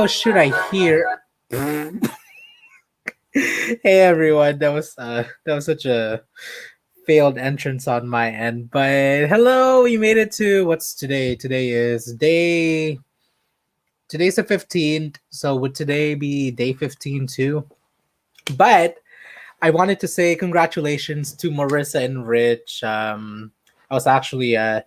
shoot, I hear. Hey everyone, that was such a failed entrance on my end. But hello, we made it to what's today? Today's the 15th, so would today be day 15 too? But I wanted to say congratulations to Marissa and Rich. I was actually had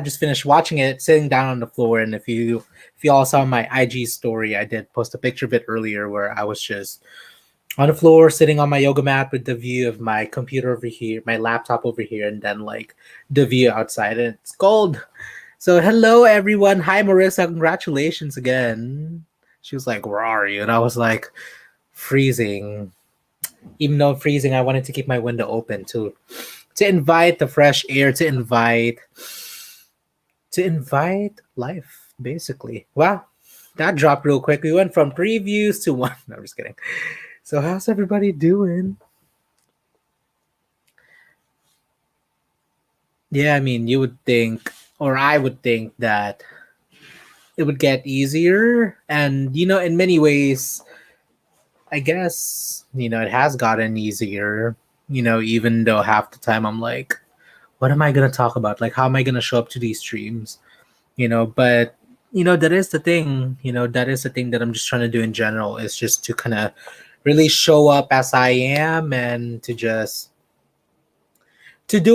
just finished watching it, sitting down on the floor, and if you all saw my IG story, I did post a picture of it earlier where I was just on the floor sitting on my yoga mat with the view of my computer over here, my laptop over here, and then like the view outside, and it's cold. So hello everyone. Hi Marissa, congratulations again. She was like, "Where are you?" And I was like, freezing. Even though freezing, I wanted to keep my window open to invite the fresh air, to invite life, basically. Wow, that dropped real quick. We went from previews to one. No, I'm just kidding. So, how's everybody doing? Yeah, I mean, you would think, or I would think that it would get easier. And, in many ways, I guess, it has gotten easier, even though half the time I'm like, what am I going to talk about? Like, how am I going to show up to these streams? But that is the thing, that is the thing that I'm just trying to do in general is just to kind of really show up as I am and to do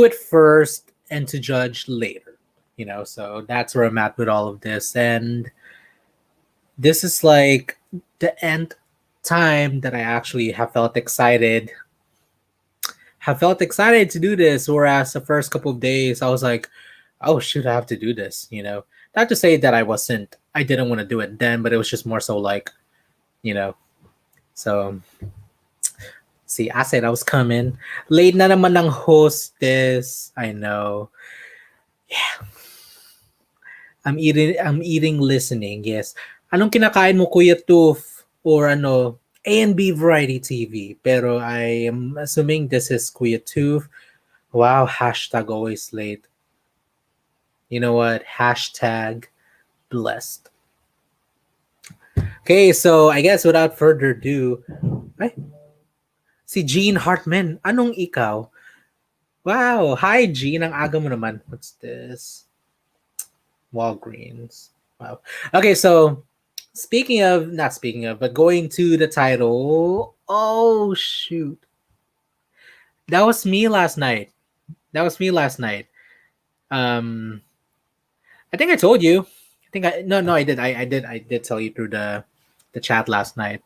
it first and to judge later, so that's where I'm at with all of this. And this is like the nth time that I actually have felt excited to do this, whereas the first couple of days I was like, oh shoot, I have to do this, not to say that I didn't want to do it then, but it was just more so like, you know so see, I said I was coming late na naman ng hostess. I know. Yeah, I'm eating listening. Yes. Anong kinakain mo, Kuya Toof? Or ano, A and B Variety TV. Pero I am assuming this is Kuya Toof. Wow, hashtag always late. You know what? Hashtag blessed. Okay, so I guess without further ado, ay, si Jean Hartman, anong ikaw? Wow, hi Jean, ang aga mo naman. What's this? Walgreens. Wow. Okay, so not speaking of, but going to the title. Oh shoot, that was me last night. That was me last night. Um, I think I told you. I think I no, I did. I did tell you through the chat last night.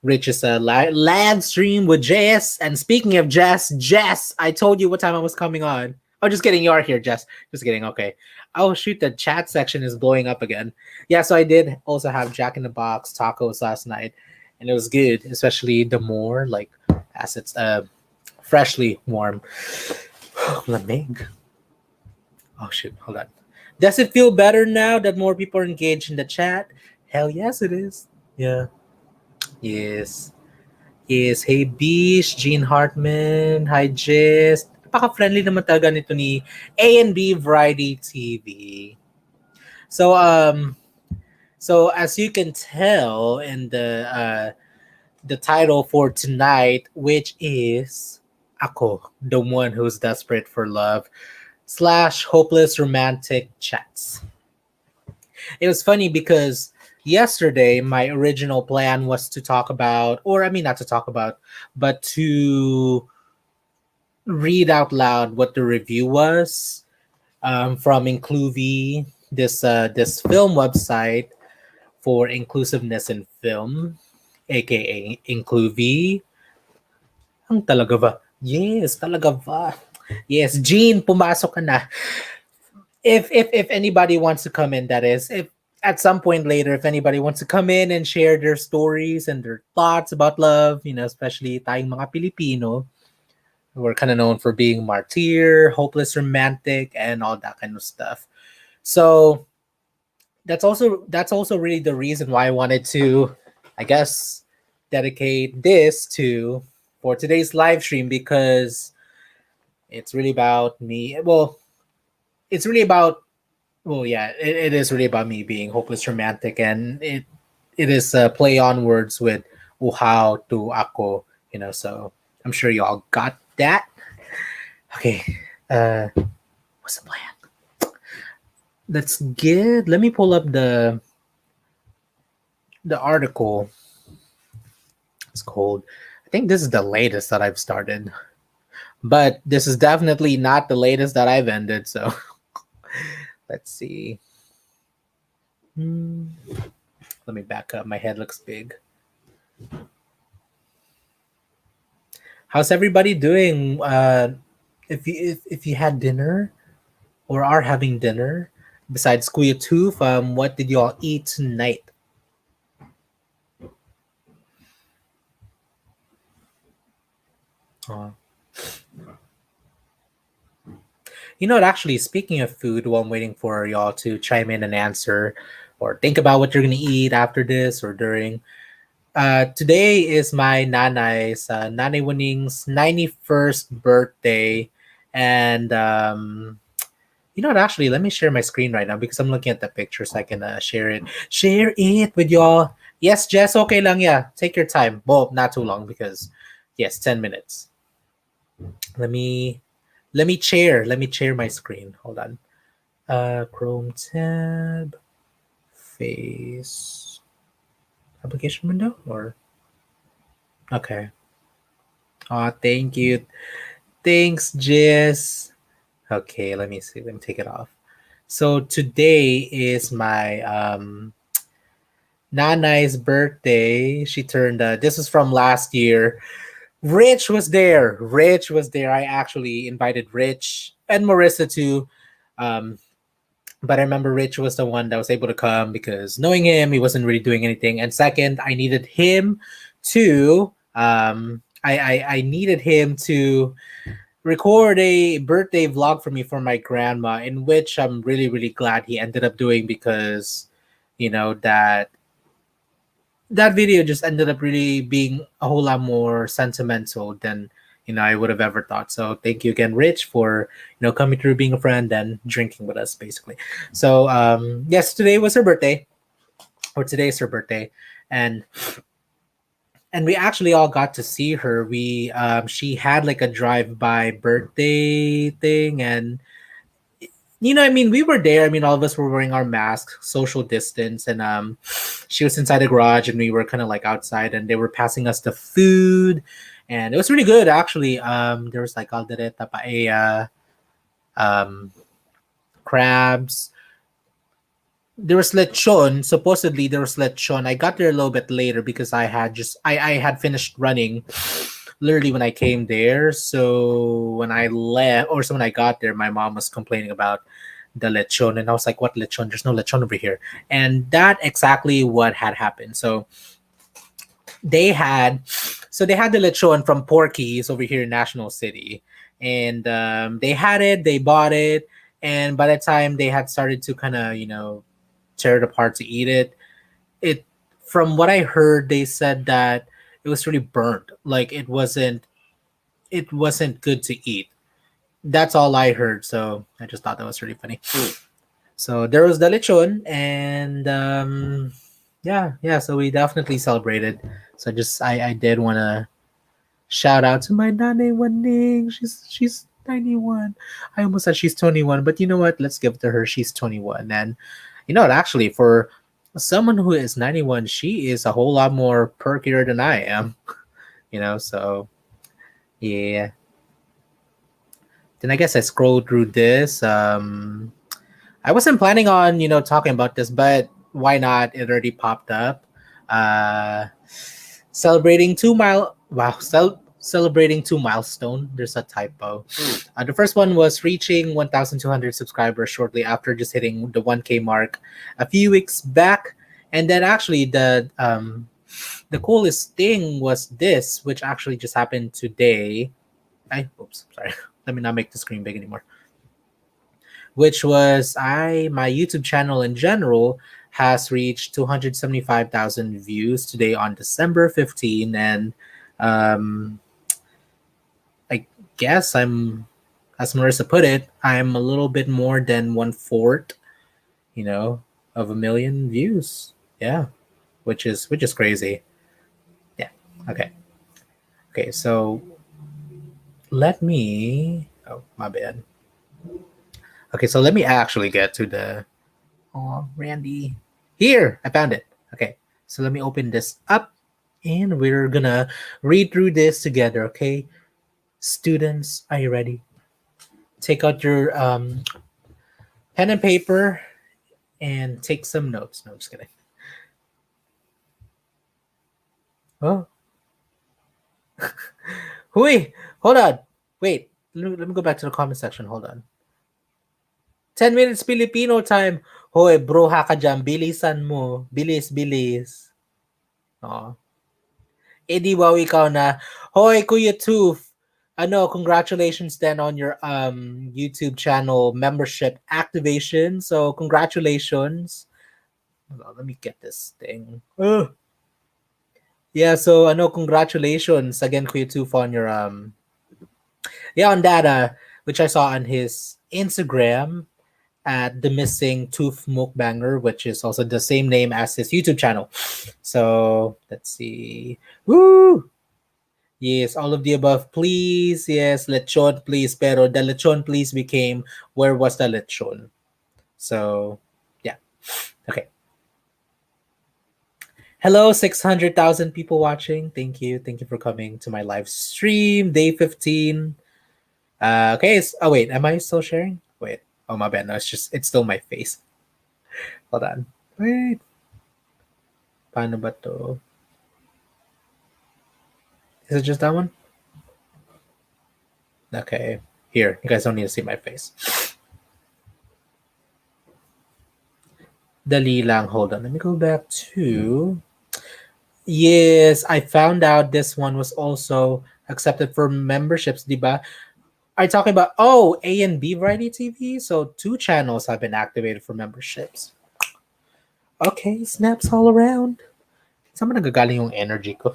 Rich is a live stream with Jess. And speaking of Jess, I told you what time I was coming on. Oh, just kidding. You are here, Jess. Just kidding. Okay. Oh, shoot. The chat section is blowing up again. Yeah, so I did also have Jack in the Box tacos last night. And it was good, especially the more, like, as it's freshly warm. Lamig. Oh, shoot. Hold on. Does it feel better now that more people are engaged in the chat? Hell yes, it is. Yeah. Yes. Yes, hey Bish, Gene Hartman, hi Jess. Napaka-friendly naman talaga nito ni A&B Variety TV. So so as you can tell in the title for tonight, which is Ako, the one who's desperate for love / hopeless romantic chats. It was funny because yesterday my original plan was to talk about, or I mean, not to talk about, but to read out loud what the review was from Incluvi, this film website for inclusiveness in film, aka Incluvi. Ang talaga ba? Yes, talaga ba? Yes, Jean, pumasok ka na. If anybody wants to come in, that is, if at some point later, if anybody wants to come in and share their stories and their thoughts about love, especially tayong mga Pilipino, we're kind of known for being martyr, hopeless romantic, and all that kind of stuff. So that's also really the reason why I wanted to, I guess, dedicate this to for today's live stream, because it's really about me. Well, it's really about Well, yeah, it is really about me being hopeless romantic, and it is a play on words with uhaw to ako, So I'm sure y'all got that. Okay, uh, what's the plan? Let's get. Let me pull up the article. It's called. I think this is the latest that I've started, but this is definitely not the latest that I've ended. So let's see. Hmm, let me back up. My head looks big. How's everybody doing? If you had dinner or are having dinner, besides Kuya Tooth, what did y'all eat tonight? Uh, what? Actually, speaking of food, while I'm waiting for y'all to chime in and answer, or think about what you're gonna eat after this or during. Today is my nanay's Nanay Wining's 91st birthday, and what? Actually, let me share my screen right now because I'm looking at the picture so I can share it with y'all. Yes, Jess, okay lang, yeah. Take your time. Well, not too long because, yes, 10 minutes. Let me let me share my screen. Hold on. Chrome tab, face, application window, or okay. Thank you. Thanks, Jess. Okay, let me see. Let me take it off. So today is my Nanai's birthday. She turned. This is from last year. Rich was there. Rich was there. I actually invited Rich and Marissa too. Um, but I remember Rich was the one that was able to come because knowing him, he wasn't really doing anything. And second, I needed him to. I needed him to record a birthday vlog for me for my grandma, in which I'm really really glad he ended up doing because, that video just ended up really being a whole lot more sentimental than I would have ever thought. So thank you again, Rich, for coming through, being a friend, and drinking with us, basically. So yes, today was her birthday, or today is her birthday, and we actually all got to see her. We She had like a drive by birthday thing, and I mean, we were there. I mean, all of us were wearing our masks, social distance, and she was inside the garage, and we were kind of like outside, and they were passing us the food, and it was really good actually. There was like caldereta, paella, um, crabs. There was lechon. Supposedly there was lechon. I got there a little bit later because I had finished running literally when I came there. So when I left, or so when I got there, my mom was complaining about the lechon, and I was like, "What lechon? There's no lechon over here." And that exactly what had happened. They had, they had the lechon from Porky's over here in National City, and they had it. They bought it, and by the time they had started to kind of tear it apart to eat it, it from what I heard, they said that it was really burnt. Like it wasn't good to eat. That's all I heard. So I just thought that was really funny. So there was the lechon, and yeah, yeah. So we definitely celebrated. So just I did want to shout out to my nane Waning. She's 91. I almost said she's 21, but you know what? Let's give it to her. She's 21, and what? Actually, for someone who is 91, she is a whole lot more perkier than I am. So yeah. Then I guess I scrolled through this. I wasn't planning on talking about this, but why not? It already popped up. Uh, celebrating 2 mile. Wow, celebrating 2 milestone. There's a typo. The first one was reaching 1,200 subscribers shortly after just hitting the 1K mark a few weeks back, and then actually the coolest thing was this, which actually just happened today. Oops, sorry. Let me not make the screen big anymore. Which was my YouTube channel in general has reached 275,000 views today on December 15, and um, I guess I'm, as Marissa put it, I'm a little bit more than one fourth. of 1 million views. Yeah, which is crazy. Yeah. Okay. Okay. So let me. Oh, my bad. Okay. So let me actually get to the. Oh, Randy. Here, I found it. Okay. So let me open this up, and we're gonna read through this together. Okay, students, are you ready? Take out your pen and paper and take some notes. No, I'm just kidding. Oh, wait, hold on. Wait, let me go back to the comment section. Hold on. 10 minutes Filipino time. Hoy, bro, ha ka dyan. Bilisan mo. Bilis, bilis. Oh. Eh di wow, ikaw na. Hoy, Kuya Tooth. Ano, congratulations then on your YouTube channel membership activation. So, congratulations. Hold on, let me get this thing. Ugh. Yeah, so congratulations again, Kuya Tooth, on your on that which I saw on his Instagram at the missing tooth mukbanger, which is also the same name as his YouTube channel. So let's see. Woo! Yes, all of the above, please. Yes, lechon, please. Pero the lechon, please became where was the lechon? So yeah. Okay. Hello, 600,000 people watching. Thank you. Thank you for coming to my live stream, day 15. Okay. Oh, wait. Am I still sharing? Wait. Oh, my bad. No, it's still my face. Hold on. Wait. Paano ba to? Is it just that one? Okay. Here. You guys don't need to see my face. Dali lang. Hold on. Let me go back to. Yes, I found out this one was also accepted for memberships, diba? Are you talking about A and B Variety TV? So two channels have been activated for memberships. Okay, snaps all around. Saan ba nagagaling yung energy ko?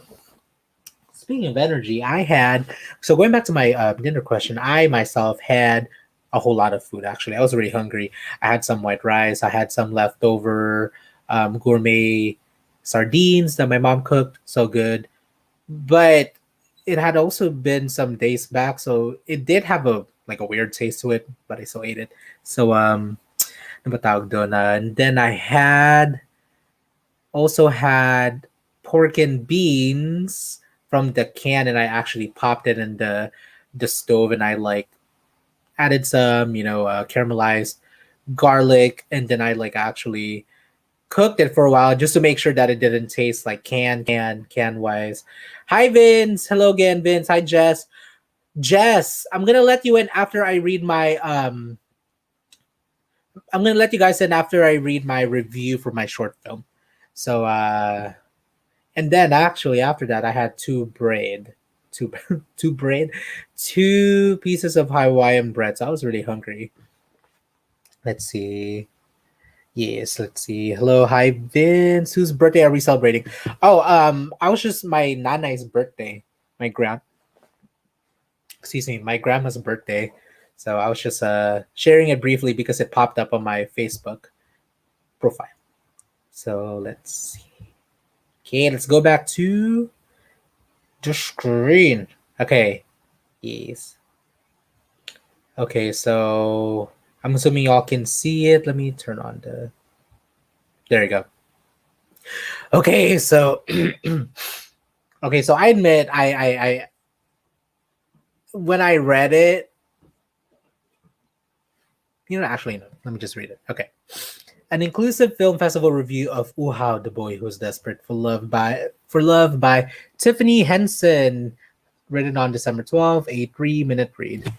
Speaking of energy, going back to my dinner question, I myself had a whole lot of food actually. I was really hungry. I had some white rice, I had some leftover gourmet sardines that my mom cooked, so good. But it had also been some days back, so it did have a weird taste to it, but I still ate it. So ano ba tawag doon? And then I also had pork and beans from the can, and I actually popped it in the stove, and I added some caramelized garlic, and then I actually cooked it for a while just to make sure that it didn't taste like can wise. Hi Vince, hello again Vince. Hi Jess, I'm gonna let you in after I read my I'm gonna let you guys in after I read my review for my short film. So and then actually after that I had two two bread, two pieces of Hawaiian bread. So I was really hungry. Let's see. Yes, let's see. Hello, hi Vince. Whose birthday are we celebrating? Oh, I was just my nanai's birthday. My grand excuse me, my grandma's birthday. So I was just sharing it briefly because it popped up on my Facebook profile. So let's see. Okay, let's go back to the screen. Okay. Yes. Okay, so I'm assuming y'all can see it. Let me turn on the. There you go. Okay, so okay, so I admit I when I read it, actually no. Let me just read it. Okay. An inclusive film festival review of Uhaw, the Boy Who's Desperate for Love by Tiffany Henson, written on December 12th, a 3-minute read.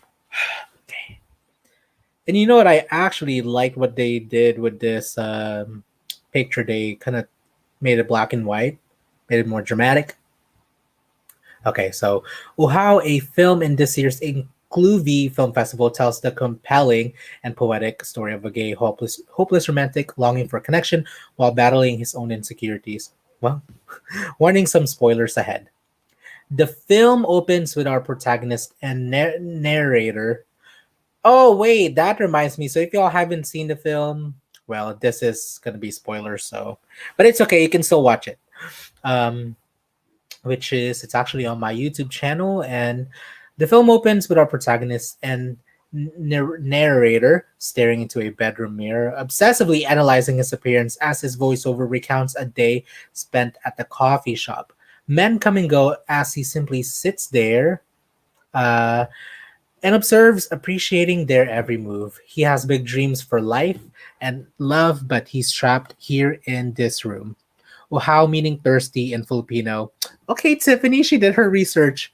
Okay. And you know what? I actually liked what they did with this picture. They kind of made it black and white, made it more dramatic. Okay, so Uhaw, a film in this year's Incluvi Film Festival, tells the compelling and poetic story of a gay, hopeless romantic longing for connection while battling his own insecurities. Well, warning some spoilers ahead. The film opens with our protagonist and narrator. Oh, wait, that reminds me. So if y'all haven't seen the film, well, this is gonna be spoilers, so but it's okay. You can still watch it. Um, which is it's actually on my YouTube channel, and the film opens with our protagonist and narrator staring into a bedroom mirror, obsessively analyzing his appearance as his voiceover recounts a day spent at the coffee shop. Men come and go as he simply sits there. Uh, and observes, appreciating their every move. He has big dreams for life and love, but he's trapped here in this room. Uhaw meaning thirsty in Filipino. Okay, Tiffany, she did her research.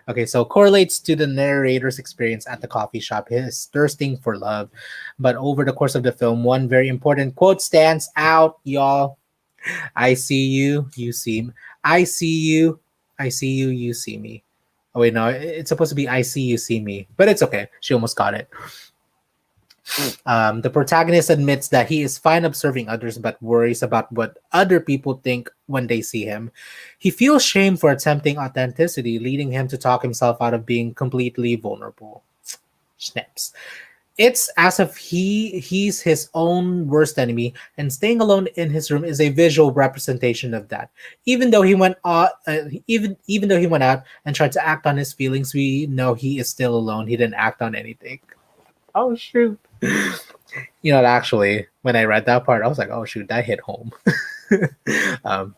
Okay, so correlates to the narrator's experience at the coffee shop, his thirsting for love. But over the course of the film, one very important quote stands out, y'all. I see you, you see me. I see you, I see you, you see me. Oh wait, no, it's supposed to be I see you see me, but it's okay. She almost got it. The protagonist admits that he is fine observing others but worries about what other people think when they see him. He feels shame for attempting authenticity, leading him to talk himself out of being completely vulnerable. Snaps. It's as if he's his own worst enemy, and staying alone in his room is a visual representation of that. Even though he went out and tried to act on his feelings, we know he is still alone. He didn't act on anything. Oh shoot! Actually, when I read that part, I was like, oh shoot, that hit home. um,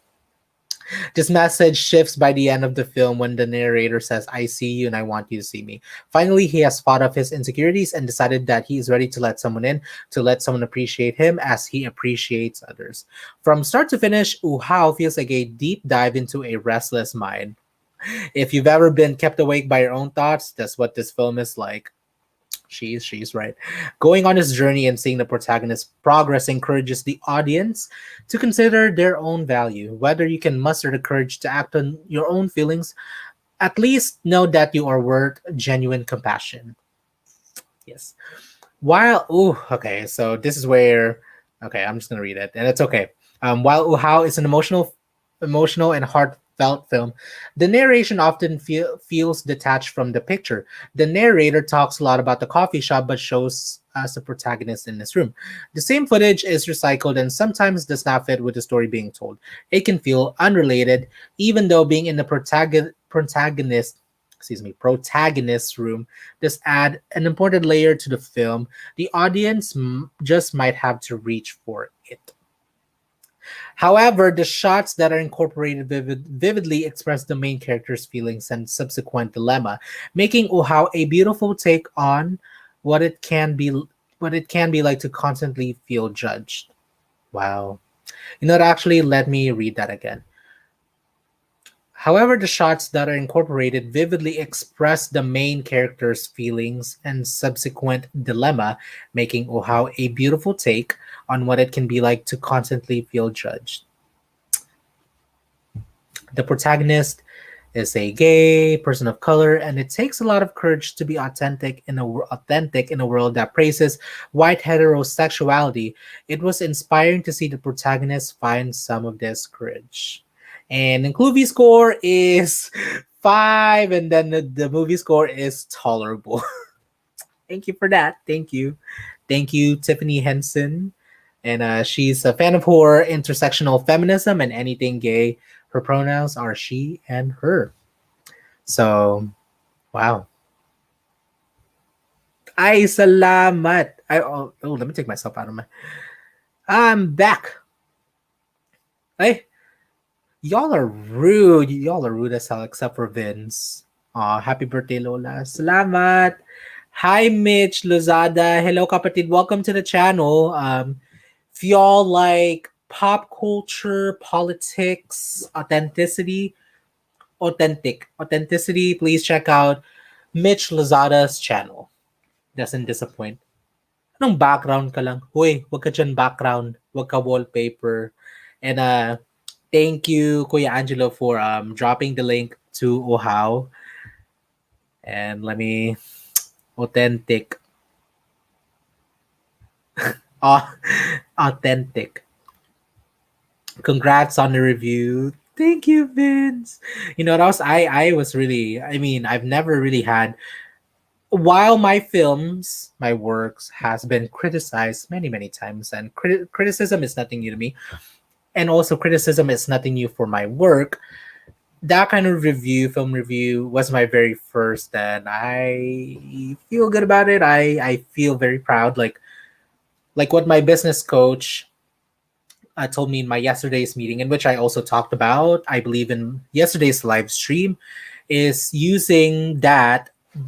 this message shifts by the end of the film when the narrator says, I see you and I want you to see me. Finally, he has fought off his insecurities and decided that he is ready to let someone in, to let someone appreciate him as he appreciates others. From start to finish, Uhao feels like a deep dive into a restless mind. If you've ever been kept awake by your own thoughts, that's what this film is like. She's right. Going on his journey and seeing the protagonist's progress encourages the audience to consider their own value. Whether you can muster the courage to act on your own feelings, at least know that you are worth genuine compassion. Yes. Okay, so this is where okay, I'm just gonna read it, and it's okay. While Uhao is an emotional and heartfelt film, the narration often feels detached from the picture. The narrator talks a lot about the coffee shop, but shows us the protagonist in this room. The same footage is recycled and sometimes does not fit with the story being told. It can feel unrelated, even though being in the protagonist's room does add an important layer to the film. The audience just might have to reach for it. However, the shots that are incorporated vividly express the main character's feelings and subsequent dilemma, making Uhao a beautiful take on what it can be what it can be like to constantly feel judged. Wow. Actually, let me read that again. However, the shots that are incorporated vividly express the main character's feelings and subsequent dilemma, making Ohao a beautiful take on what it can be like to constantly feel judged. The protagonist is a gay person of color, and it takes a lot of courage to be authentic in a world that praises white heterosexuality. It was inspiring to see the protagonist find some of this courage. And the movie score is 5, and then the movie score is tolerable. Thank you for that. Thank you, Tiffany Henson. And she's a fan of horror, intersectional feminism, and anything gay. Her pronouns are she and her. So, wow. Ay, salamat. Let me take myself out of my... I'm back. Hey, y'all are rude. Y'all are rude as hell, except for Vince. Aw, happy birthday, Lola. Salamat. Hi, Mitch Lozada. Hello, kapatid. Welcome to the channel. If y'all like pop culture, politics, authenticity, please check out Mitch Lozada's channel. Doesn't disappoint. Anong background ka lang? Hoy, wag ka dyan background. Wag ka wallpaper. And thank you, Kuya Angelo, for dropping the link to Ohao. And let me... Authentic. Authentic. Congrats on the review. Thank you, Vince. That was I was really, I mean, I've never really had while my films, my works has been criticized many, many times, and criticism is nothing new to me, and also criticism is nothing new for my work. That kind of review, film review, was my very first, and I feel good about it. I feel very proud, like what my business coach told me in my yesterday's meeting, in which I also talked about, I believe in yesterday's live stream, is using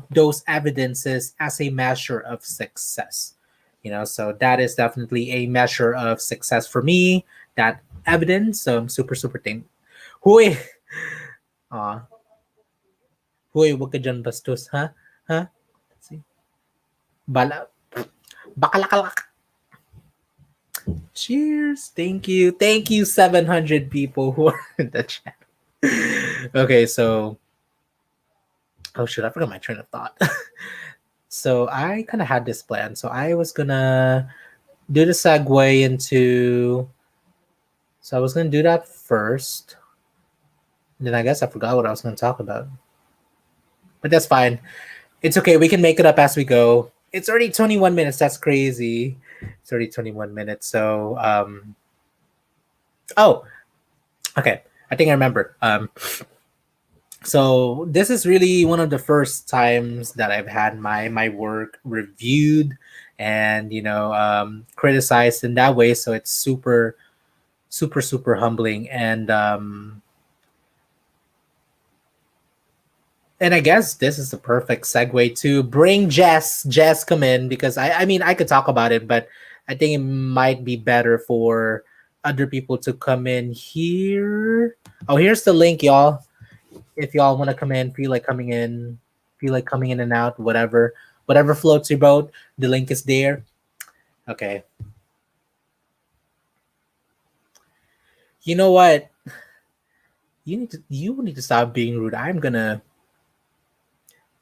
those evidences as a measure of success. So that is definitely a measure of success for me. That evidence, so I'm super super thankful. Huy, ah, huy, wag ka dyan bastos, ha? Ha? See? Bala, bakalakalak. Cheers. Thank you, 700 people who are in the chat. Okay, so oh shit, I forgot my train of thought. So I kind of had this plan. So I was gonna do the segue into. So I was gonna do that first. And then I guess I forgot what I was gonna talk about. But that's fine. It's okay. We can make it up as we go. It's already 21 minutes. That's crazy. It's already 21 minutes. So oh, okay. I think I remember. So this is really one of the first times that I've had my work reviewed and criticized in that way. So it's super super super humbling, and I guess this is the perfect segue to bring Jess come in, because I mean I could talk about it, but I think it might be better for other people to come in here. Oh, here's the link, y'all. If y'all want to come in, feel like coming in and out, whatever floats your boat, the link is there. Okay. You know what? You need to stop being rude. I'm gonna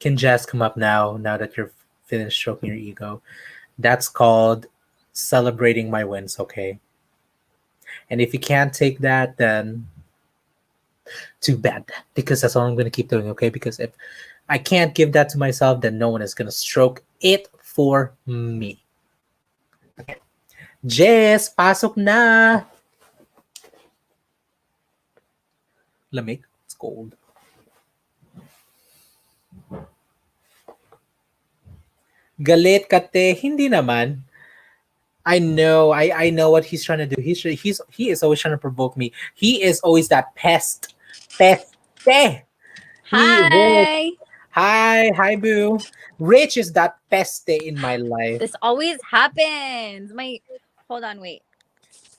Can Jazz come up now that you're finished stroking your ego? That's called celebrating my wins, okay? And if you can't take that, then too bad. Because that's all I'm gonna keep doing, okay? Because if I can't give that to myself, then no one is gonna stroke it for me. Okay. Jess, pasok na! Lamig. It's cold. Galit kate, hindi naman. I know what he's trying to do. He is always trying to provoke me. He is always that pest. Peste. He Rich. Hi. Hi, boo. Rich is that peste in my life. This always happens. Hold on, wait.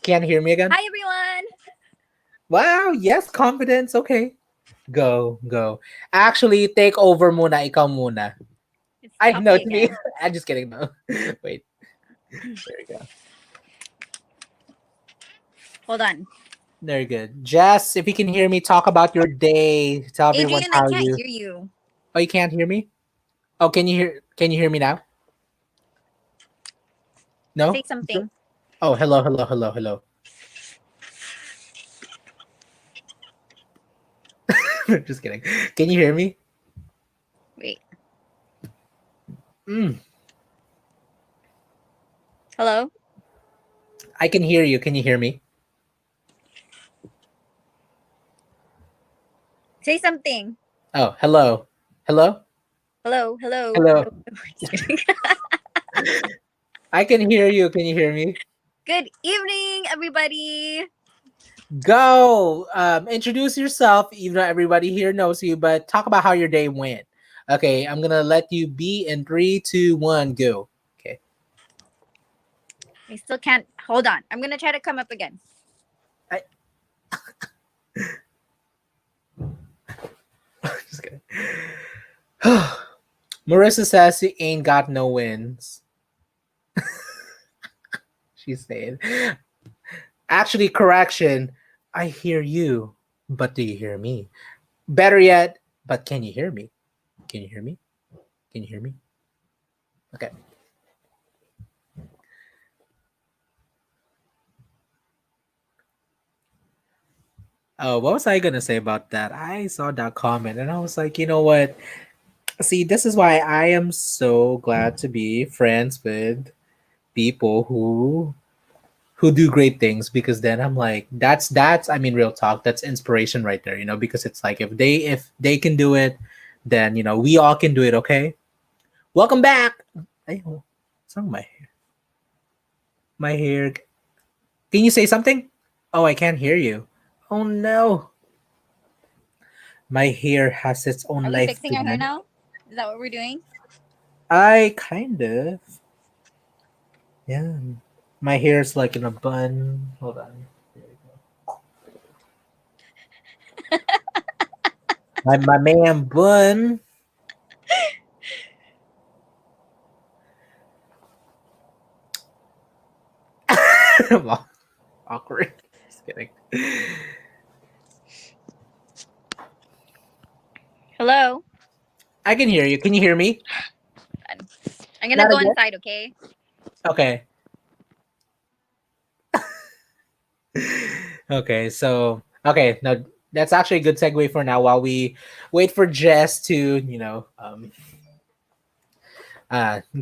Can't hear me again? Hi everyone. Wow, yes, confidence. Okay. Go. Actually, take over muna, ikaw muna. I Stop know me it's me. again. I'm just kidding, no. Wait. There we go. Hold on. Very good. Jess, if you can hear me, talk about your day. Tell everyone Adrian, I how can't you. hear you. Oh, you can't hear me? Oh, can you hear me now? No? Say something. Oh, hello. Just kidding. Can you hear me? Wait. Mm, Hello? I can hear you. Can you hear me? Say something. Oh, hello. Hello? Hello. Hello. Hello. Just kidding. I can hear you. Can you hear me? Good evening, everybody. Go. Introduce yourself, even though everybody here knows you, but talk about how your day went. Okay, I'm gonna let you be in 3, 2, 1, go. Okay. I still can't. Hold on. I'm going to try to come up again. I just kidding. Marissa says she ain't got no wins. She's saying. Actually, correction. I hear you, but do you hear me? Better yet, but can you hear me? Can you hear me? Can you hear me? Okay. Oh, what was I gonna say about that? I saw that comment and I was like, you know what? See, this is why I am so glad to be friends with people who do great things, because then I'm like, that's I mean, real talk, that's inspiration right there, because it's like if they can do it, then we all can do it. Okay, welcome back. Ay, oh, what's wrong with my hair? Can you say something? Oh, I can't hear you. Oh no, my hair has its own Are we life fixing our hair plan. now? Is that what we're doing? I kind of, yeah, my hair's like in a bun. Hold on. There we go. My man bun. Awkward. Just kidding. Hello. I can hear you. Can you hear me? I'm gonna Not go again. inside. Okay. Okay. Okay. So okay. Now that's actually a good segue for now. While we wait for Jess to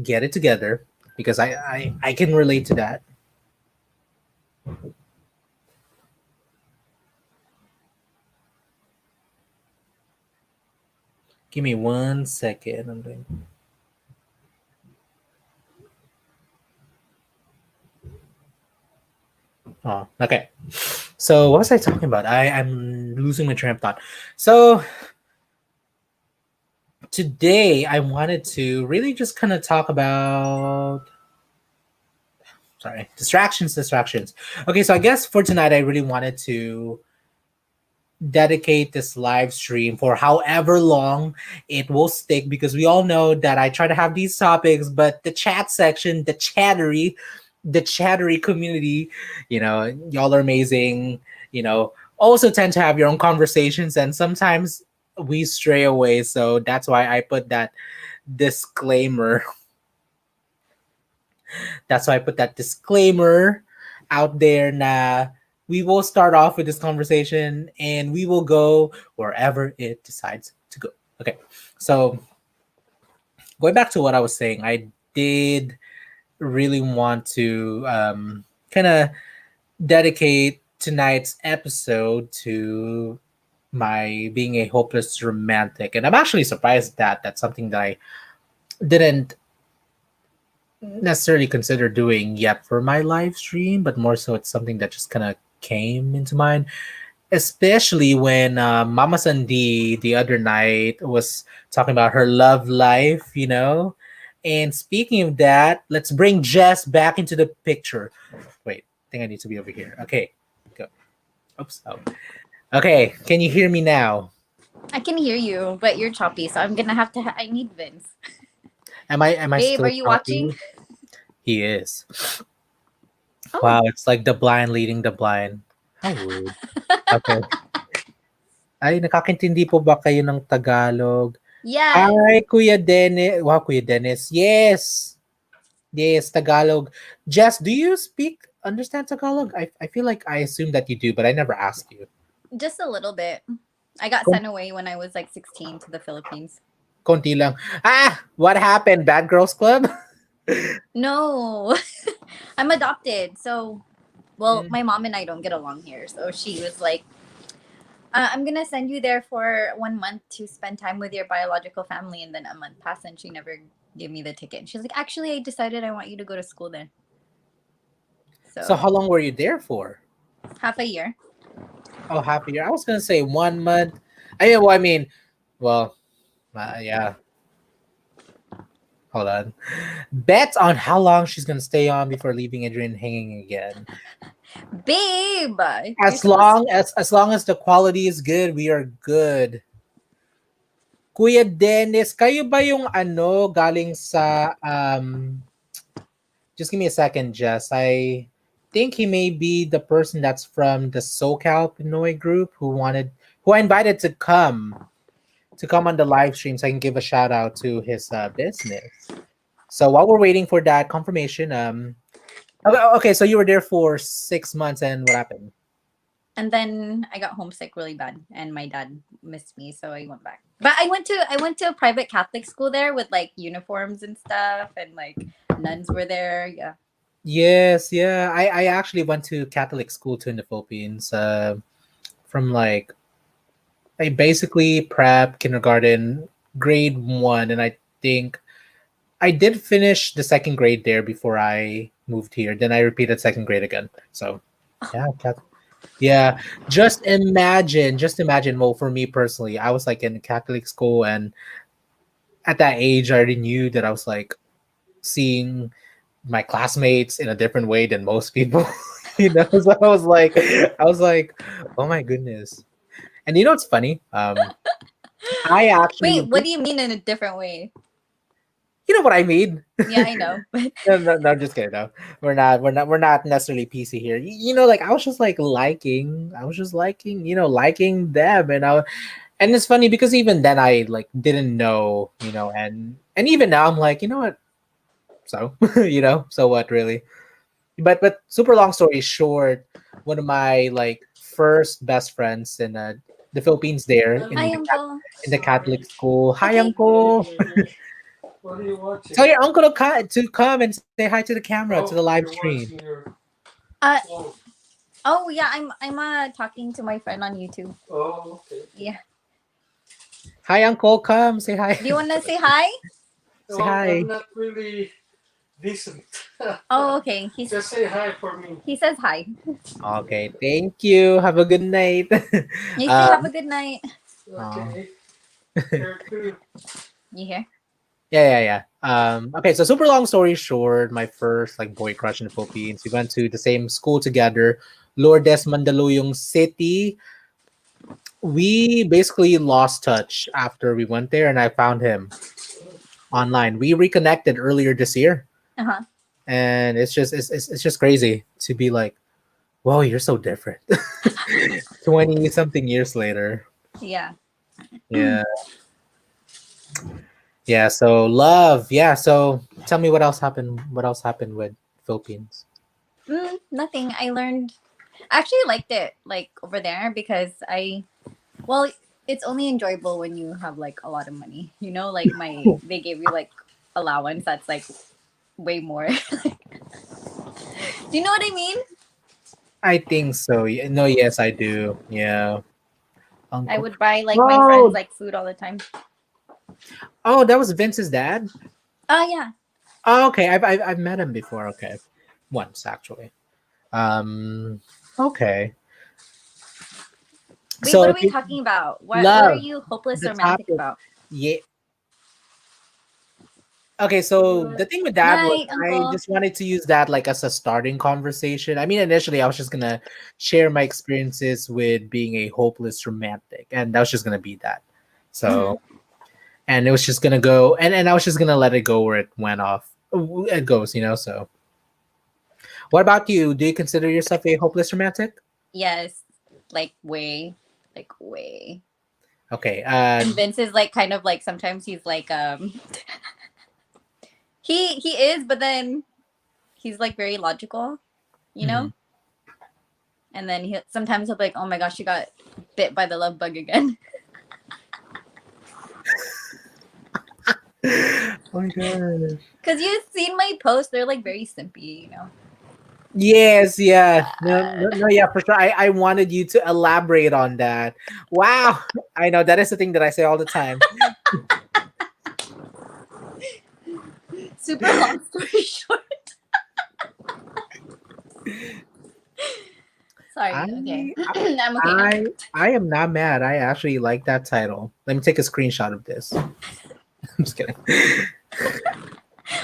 get it together, because I can relate to that. Give me 1 second. I'm doing. Oh, okay. So what was I talking about? I'm losing my train of thought. So today I wanted to really just kind of talk about, sorry, distractions. Okay, so I guess for tonight I really wanted to dedicate this live stream for however long it will stick, because we all know that I try to have these topics, but the chat section, the chattery community, y'all are amazing, also tend to have your own conversations, and sometimes we stray away. So that's why I put that disclaimer. That's why I put that disclaimer out there. Nah, we will start off with this conversation and we will go wherever it decides to go. Okay, so going back to what I was saying, I did really want to kind of dedicate tonight's episode to my being a hopeless romantic. And I'm actually surprised that that's something that I didn't necessarily consider doing yet for my live stream, but more so it's something that just kind of came into mind, especially when Mama Sandy the other night was talking about her love life, And speaking of that, let's bring Jess back into the picture. Wait, I think I need to be over here. Okay, go. Oops. Oh. Okay, can you hear me now? I can hear you, but you're choppy, so I'm gonna have to. I need Vince. Am I Babe, are still you watching? choppy? He is. Oh, Wow, it's like the blind leading the blind. How rude. Okay. Ay, nakakintindi po ba kayo ng Tagalog? yes. Hi, Kuya Dennis. Wow, Kuya Dennis. Yes. Yes, Tagalog. Jess, do you understand Tagalog? I feel like I assume that you do, but I never asked you. Just a little bit. I got Kon- sent away when I was like 16 to the Philippines. Konti lang. Ah, what happened? Bad Girls Club? No, I'm adopted. So, well, Mm. my mom and I don't get along here. So she was like, I'm gonna send you there for 1 month to spend time with your biological family, and then a month passed, and she never gave me the ticket. And she's like, actually, I decided I want you to go to school then. So So how long were you there for? half a year. Oh, half a year. I was gonna say 1 month. I mean, well, yeah. Hold on. Bet on how long she's gonna stay on before leaving Adrian hanging again. Babe, you're As supposed. long as the quality is good, we are good. Kuya Dennis, kayo ba yung galing sa just give me a second, Jess. I think he may be the person that's from the SoCal Pinoy group who I invited to come on the live stream so I can give a shout out to his business. So while we're waiting for that confirmation, okay, so you were there for 6 months and what happened? And then I got homesick really bad, and my dad missed me, so I went back. But I went to a private Catholic school there with like uniforms and stuff, and like nuns were there. Yeah. Yes, yeah. I actually went to Catholic school too in the Philippines. From like I basically prep, kindergarten, grade one, and I think I did finish the second grade there before I moved here. Then I repeated second grade again. So yeah, yeah. Just imagine. Well, for me personally, I was like in Catholic school, and at that age, I already knew that I was like seeing my classmates in a different way than most people. So I was like, oh my goodness. And you know what's funny? I Wait, actually, what do you mean in a different way? you know what I mean. Yeah, I know. No, no, no, just kidding. No, we're not necessarily PC here. Like I was just liking, liking them, and it's funny because even then I like didn't know, and even now I'm like, you know what? So, so what really? But super long story short, one of my like first best friends in the Philippines there Hi, uncle. in the Catholic school. Hi, Okay. uncle. What are you watching? Tell your uncle to come and say hi to the camera to the Oh, live you're stream. watching your. Uh Oh, oh yeah, I'm talking to my friend on YouTube. oh, okay. Yeah. Hi, uncle. Come say hi. Do you want to say hi? Say Oh, I'm hi. not really decent. Oh, okay. Just say hi for me. He says hi. Okay, thank you. Have a good night. You too. Have um, a good night. aw. Okay. Here too. You hear? Yeah. Okay, so super long story short, my first like boy crush in the Philippines. We went to the same school together, Lourdes, Mandaluyong City. We basically lost touch after we went there, and I found him online. We reconnected earlier this year, Uh huh. and it's just crazy to be like, whoa, you're so different. 20 something years later. Yeah. Yeah. Yeah, so love. Yeah, so tell me what else happened. What else happened with Philippines? Nothing. I learned. I actually liked it like over there because well, it's only enjoyable when you have like a lot of money. Like they gave you like allowance that's like way more. Do you know what I mean? I think so. No, yes, I do. Yeah. I Uncle. would buy like my friends Oh, like food all the time. oh, that was Vince's dad. Oh yeah. Oh, okay. I've met him before. Okay, once actually. Um. Okay. Wait, what So are we talking about? What are love you hopeless the romantic topic. about? Yeah. Okay, so the thing with that was Night, I uncle. just wanted to use that like as a starting conversation. I mean, initially I was just gonna share my experiences with being a hopeless romantic, and that was just gonna be that. Mhm. So, and it was just gonna go, and I was just gonna let it go where it went off. It goes, So, what about you? Do you consider yourself a hopeless romantic? Yes, like way, like way. Okay. And Vince is like kind of like sometimes he's like he is, but then he's like very logical, you know. Mhm. And then sometimes he'll be like, "Oh my gosh, you got bit by the love bug again." Oh my god. Because you've seen my posts, they're like very simpy. Yes, yeah. No, yeah, for sure. I wanted you to elaborate on that. Wow. I know that is the thing that I say all the time. Super long story short. I Sorry. Okay, I'm okay now. I I am not mad. I actually like that title. Let me take a screenshot of this. I'm just kidding.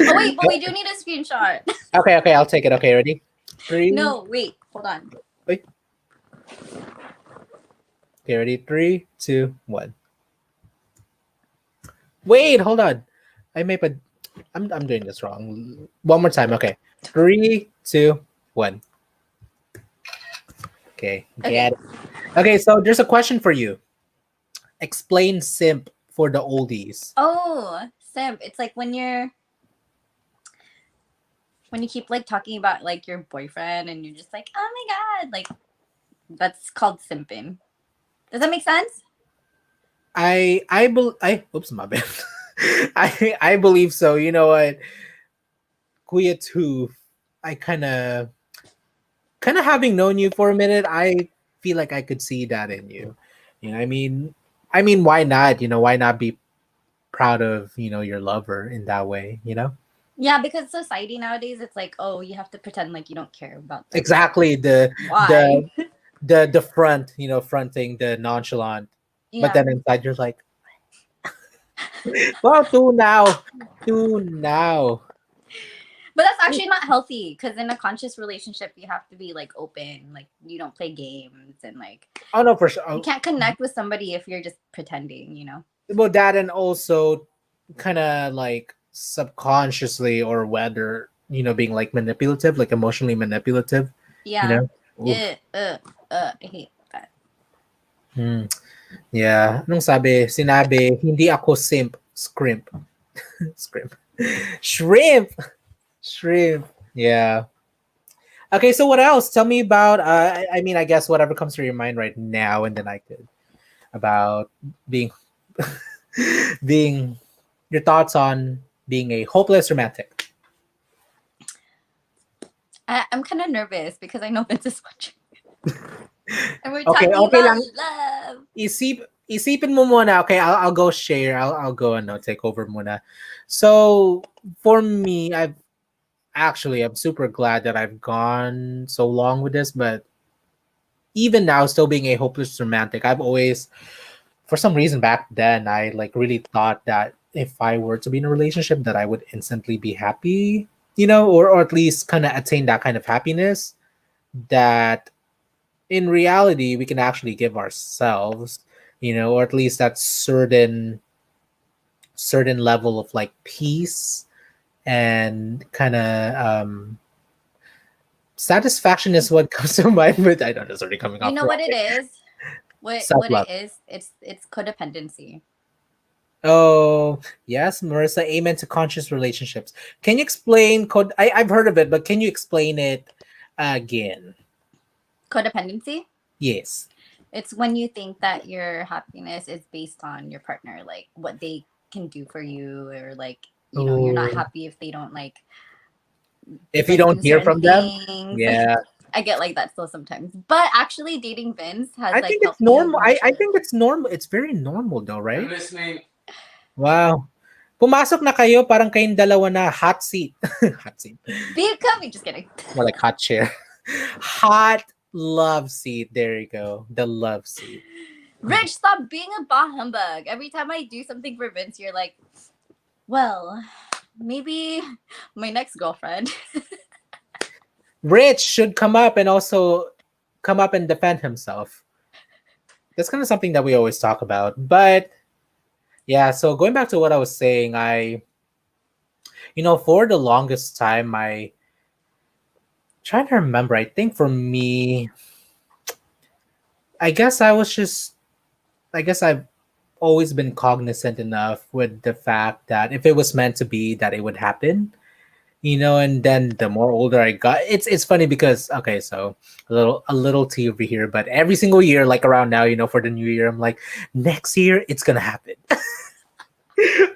Oh wait, but we do need a screenshot. Okay, I'll take it. Okay, ready? Three. No, wait, hold on. Wait. Okay, ready? Three, two, one. Wait, hold on. I may but I'm doing this wrong. One more time. Okay. Three, two, one. Okay, Okay. get it. Okay, so there's a question for you. Explain simp for the oldies. Oh, simp. It's like when you keep like talking about like your boyfriend and you're just like, oh my god, like that's called simping. Does that make sense? I oops, my bad. I believe so. You know what, Kuya too. I kind of having known you for a minute, I feel like I could see that in you. You know, I mean, why not? You know, why not be proud of your lover in that way? You know, Yeah, because society nowadays, it's like, oh, you have to pretend like you don't care about them. exactly Why? the the front, fronting the nonchalant, but Yeah. then inside you're like, well, do now, do now. But that's actually not healthy because in a conscious relationship, you have to be like open, like you don't play games and like Oh no, for sure. you Oh, can't connect with somebody if you're just pretending, you know? well, that and also kind of like subconsciously or whether being like manipulative, like emotionally manipulative. You Yeah. know. Oof. I hate that. Hmm. Yeah. Anong sabi? Sinabi, hindi ako simp. Scrimp. Scrimp. Shrimp. Shrimp. Yeah. Okay, so what else? Tell me about, I mean, I guess whatever comes to your mind right now, and then I could, about being, being, your thoughts on being a hopeless romantic. I'm kind of nervous because I know Vince is watching. And we're Okay, talking okay about lang. love. Isipin mo muna. Okay, I'll go share. I'll go and take over muna. So for me, I'm super glad that I've gone so long with this, but even now, still being a hopeless romantic, I've always, for some reason back then, I like really thought that if I were to be in a relationship, that I would instantly be happy, or at least kind of attain that kind of happiness that in reality we can actually give ourselves, or at least that certain level of like peace and kind of satisfaction is what comes to mind. But I know that's already coming You off know wrong. what it is? What Self-love. it is? It's codependency. Oh yes, Marissa, amen to conscious relationships. Can you explain code? I've heard of it, but can you explain it again? Codependency? Yes. It's when you think that your happiness is based on your partner, like what they can do for you, or like, you're not Oh, happy if they don't if you like don't do hear certain from them, things. yeah. I get like that still sometimes. But actually dating Vince has I like think it's helped me normal. much. I think it's normal. It's very normal though, I'm right? listening. Wow. Pumasok na kayo, parang kayong dalawa na hot seat. Hot seat. Be a cubby, just kidding. More like hot chair. Hot love seat. There you go. The love seat. Rich, stop being a bah humbug. Every time I do something for Vince, you're like, well, maybe my next girlfriend. Rich should come up and also come up and defend himself. That's kind of something that we always talk about. But yeah, so going back to what I was saying, for the longest time, trying to remember, I think for me, I guess I guess I've always been cognizant enough with the fact that if it was meant to be, that it would happen. And then the more older I got, it's funny because, okay, so a little tea over here, but every single year, like around now, for the new year, I'm like, next year it's gonna happen.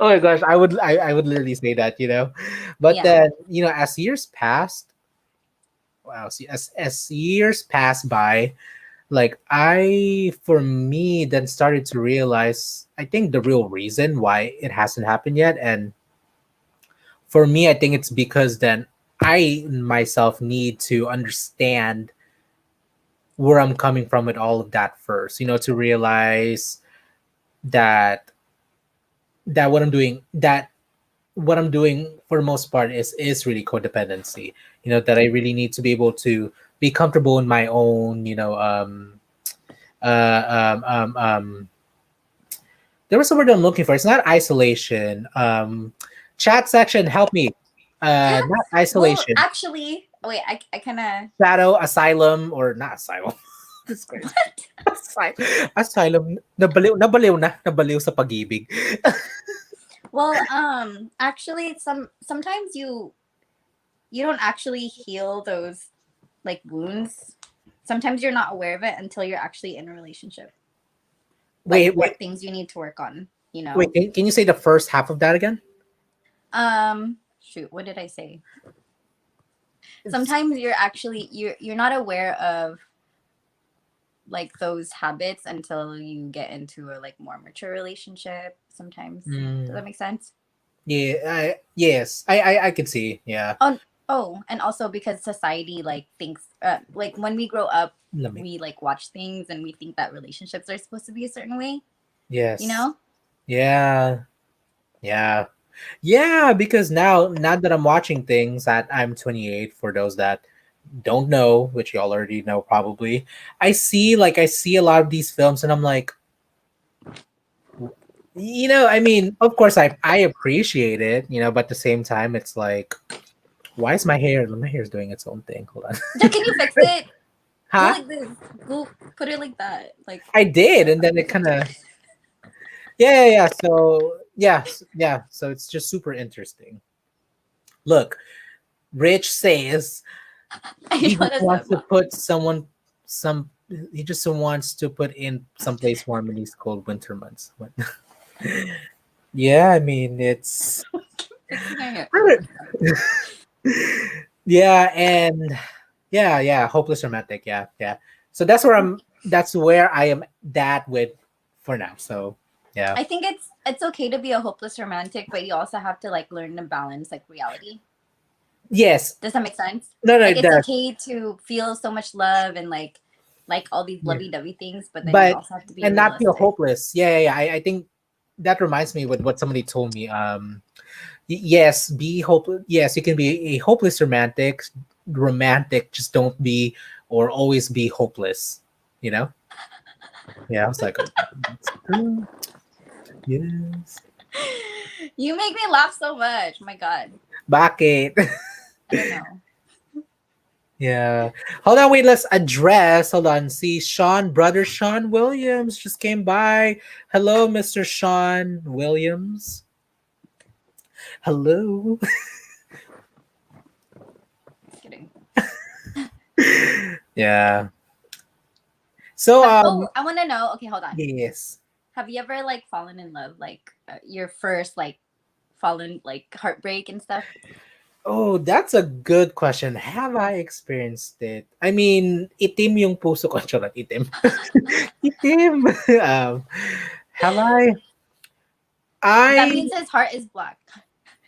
Oh my gosh, I would literally say that. But Yeah. then, as years passed, wow, see, as years passed by, like for me, then started to realize, I think the real reason why it hasn't happened yet. And for me, I think it's because then I myself need to understand where I'm coming from with all of that first, to realize that what I'm doing for the most part is really codependency. That I really need to be able to be comfortable in my own, uh, there was a word I'm looking for. It's not isolation. Chat section, help me. Not Well, isolation. actually, wait, I kind of. Shadow asylum, or not asylum. This crazy. Asylum. Nabaliw sa pag-ibig. Well, actually, sometimes you don't actually heal those like wounds. Sometimes you're not aware of it until you're actually in a relationship. like Wait, what wait, things you need to work on, you know. wait. Can you say the first half of that again? Shoot, what did I say? It's, Sometimes you're not aware of like those habits until you get into a like more mature relationship sometimes. Does mm, that make sense? yeah, yes, I can see. Yeah, Oh, and also because society like thinks like when we grow up, let me. we like watch things and we think that relationships are supposed to be a certain way, you Yes, know. yeah, yeah, yeah. Because now that I'm watching things that I'm 28. For those that don't know, which y'all already know probably, I see a lot of these films, and I'm like, I mean, of course, I appreciate it, but at the same time, it's like, why is my hair is doing its own thing? Hold on, Yeah, can you fix it? Go huh? like this. Go put it like that. Like I did, and then it kind of, yeah. So yeah. So it's just super interesting. Look, Rich says I he know just that's wants not to fun. put someone some. He just wants to put in someplace warm in these cold winter months. Yeah, I mean it's Fixing your hair. yeah, and yeah, hopeless romantic. Yeah. So that's where I am that with for now. So yeah. I think it's okay to be a hopeless romantic, but you also have to like learn to balance like reality. Yes. Does that make sense? No, Like it it's does. okay to feel so much love and like all these Yeah. lovey-dovey things, but then you But also have to be and not feel realistic. hopeless. Yeah. I think that reminds me with what somebody told me. Yes, be hope. Yes, you can be a hopeless romantic. Romantic, just don't be or always be hopeless. You know? Yeah, I was like, that's true. Yes. You make me laugh so much. My God. Bakit? I don't know. Yeah. Hold on, wait, let's address. Hold on. See, brother Sean Williams just came by. Hello, Mr. Sean Williams. Hello. Just kidding. Yeah. So, I want to know. Okay, hold on. yes. Have you ever like fallen in love, like your first like fallen like heartbreak and stuff? Oh, that's a good question. Have I experienced it? I mean, itim yung puso ko. Charot, itim. Itim. um, have I? That I. means his heart is black.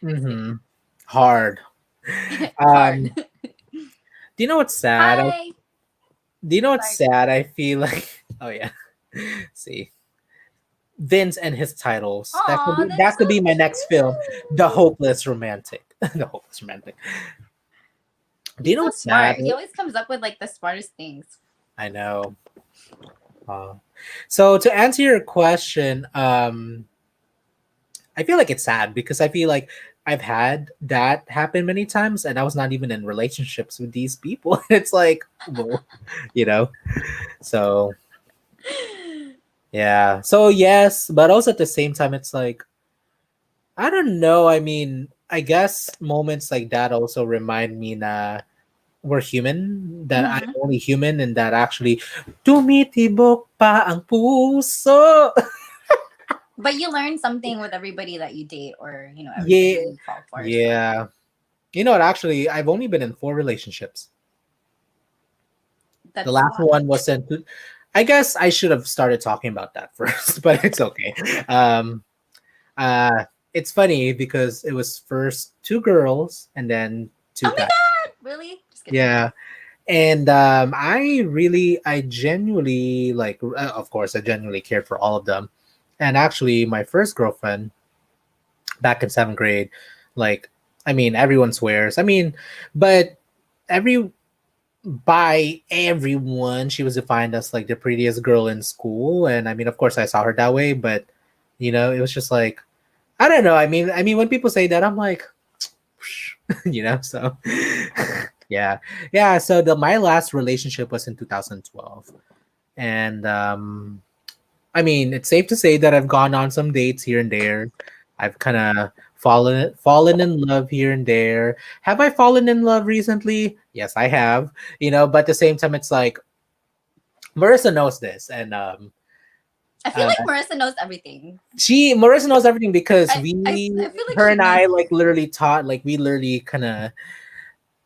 Just kidding. Mhm. Hard. Hard. Um, do you know what's sad? Hi. Do you know what's Sorry. sad? I feel like, oh yeah, see, Vince and his titles. Aw, that's That so could be my next film, The cute. Hopeless Romantic. The Hopeless Romantic. Do you He's know so what's sad? smart. He always comes up with like the smartest things. I know. So to answer your question, I feel like it's sad because I feel like I've had that happen many times, and I was not even in relationships with these people. It's like, whoa, you know. So yeah. So yes, but also at the same time, it's like I don't know. I mean, I guess moments like that also remind me that we're human, that I'm Hmm. only human, and that actually tumitibok pa ang puso. But you learn something with everybody that you date, or you know everybody Yeah, you fall for. So yeah. You know what? Actually, I've only been in 4 relationships. The that's a last lot. one was in. I guess I should have started talking about that first, but it's okay. Um, it's funny because it was first 2 girls and then two Oh my guys. god! Really? Just kidding. Yeah, and I genuinely like. Of course, I genuinely cared for all of them. And actually, my first girlfriend back in 7th grade, like, I mean, everyone swears. I mean, but every by everyone, she was defined as like the prettiest girl in school. And I mean, of course, I saw her that way, but it was just like I don't know. I mean, when people say that, I'm like, So yeah, yeah. So my last relationship was in 2012, and I mean, it's safe to say that I've gone on some dates here and there. I've kind of fallen in love here and there. Have I fallen in love recently? Yes, I have. But at the same time, it's like Marissa knows this, and I feel Uh, like Marissa knows everything. Marissa knows everything because I feel like her she and I knows. like literally taught like we literally kind of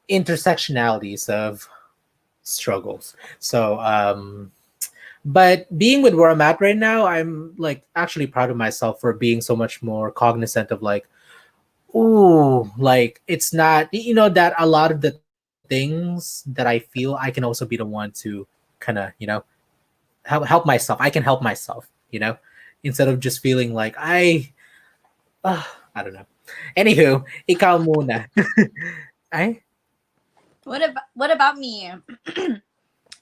intersectionalities of struggles. So but being with where I'm at right now, I'm like actually proud of myself for being so much more cognizant of like, ooh, like it's not that a lot of the things that I feel I can also be the one to kind of help myself. I can help myself, instead of just feeling like I don't know. Anywho, ikaw muna. I What about me?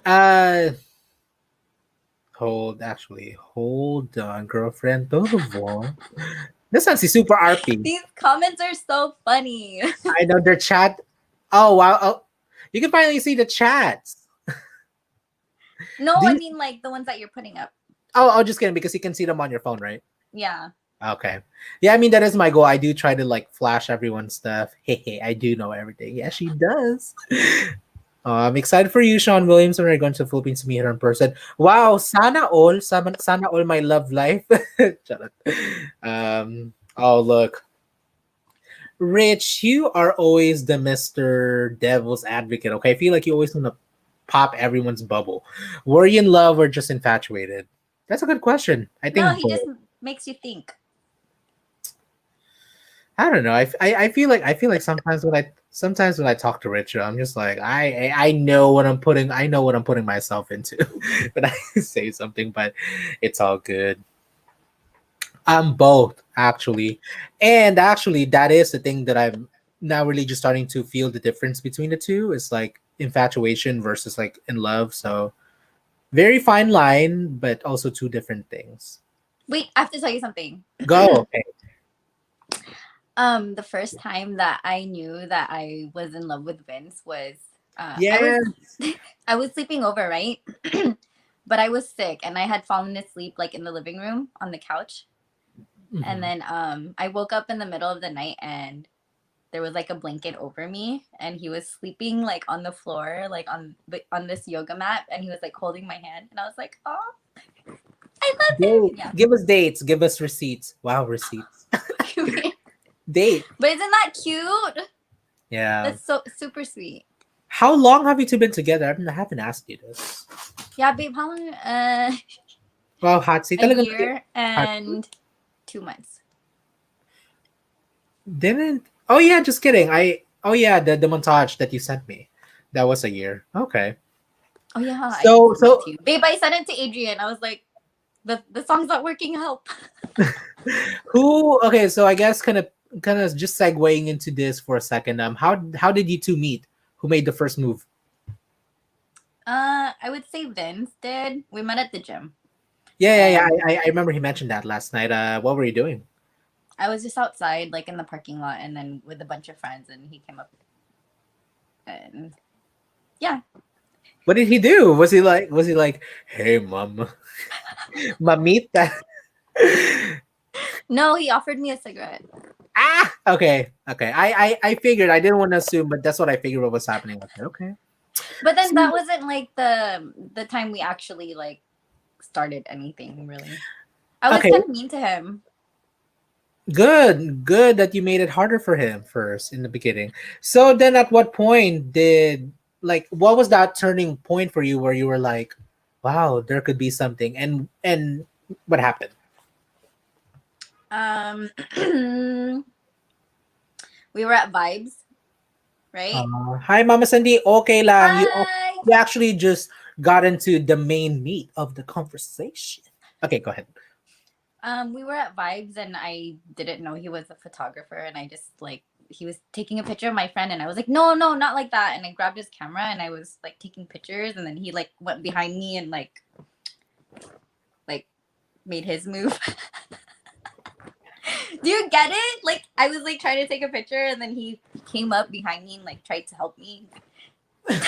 uh hold on, girlfriend. Todo vo. This sounds super RP. These comments are so funny. I know their chat. Oh wow. Oh, you can finally see the chats. No, I These mean like the ones that you're putting up. oh just kidding because you can see them on your phone, right? Yeah. Okay. Yeah, I mean that is my goal. I do try to like flash everyone's stuff. Hey, I do know everything. Yeah, she does. I'm excited for you, Sean Williams, when we're going to the Philippines to meet her in person. Wow, sana all my love life. Charot. Oh look, Rich, you are always the Mister Devil's Advocate. Okay, I feel like you always want to pop everyone's bubble. Were you in love or just infatuated? That's a good question. I No, think he just both. makes you think. I don't know. I feel like sometimes when I talk to Richard, I'm just like I know what I'm putting myself into, but I say something, but it's all good. I'm both actually, and actually that is the thing that I'm now really just starting to feel the difference between the two. It's like infatuation versus like in love. So very fine line, but also two different things. Wait, I have to tell you something. Go. Okay. The first time that I knew that I was in love with Vince was I was Yeah. I was sleeping over, right? But I was sick and I had fallen asleep like in the living room on the couch. And Mhm. then I woke up in the middle of the night and there was like a blanket over me and he was sleeping like on the floor like on this yoga mat and he was like holding my hand and I was like, "Oh, I love him." Give us dates. Give us receipts. Wow, receipts. Yeah. Date. But isn't that cute? Yeah. That's so super sweet. How long have you two been together? I haven't asked you this. Yeah, babe, how long? Wow, hot seat. A Talagang year hot seat. and 2 months. Didn't. Oh yeah, just kidding. Oh yeah, the montage that you sent me. That was a year. Okay. Oh yeah, I did send that So to you, babe. I sent it to Adrian. I was like, the song's not working. Help. who? Okay, so I guess kind of just segueing into this for a second. How did you two meet? Who made the first move? I would say Vince did. We met at the gym, Yeah. and I remember he mentioned that last night. What were you doing? I was just outside, like in the parking lot, and then with a bunch of friends, and he came up, and yeah. What did he do? Was he like, hey mom, mamita? No, he offered me a cigarette. Okay. I figured I didn't want to assume, but that's what I figured what was happening. Okay. But then So, that wasn't like the time we actually like started anything really. I was okay, kind of mean to him. good that you made it harder for him first in the beginning. So then, at what point did what was that turning point for you where you were like, wow, there could be something, and what happened? Um, we were at Vibes, right? Hi, Mama Sandy. Okay, lang. Hi. You actually just got into the main meat of the conversation. Okay, go ahead. We were at Vibes and I didn't know he was a photographer and I just like he was taking a picture of my friend and I was like, no, not like that. And I grabbed his camera and I was like taking pictures and then he like went behind me and like made his move. Do you get it? Like I was like trying to take a picture and then he came up behind me and like tried to help me. Can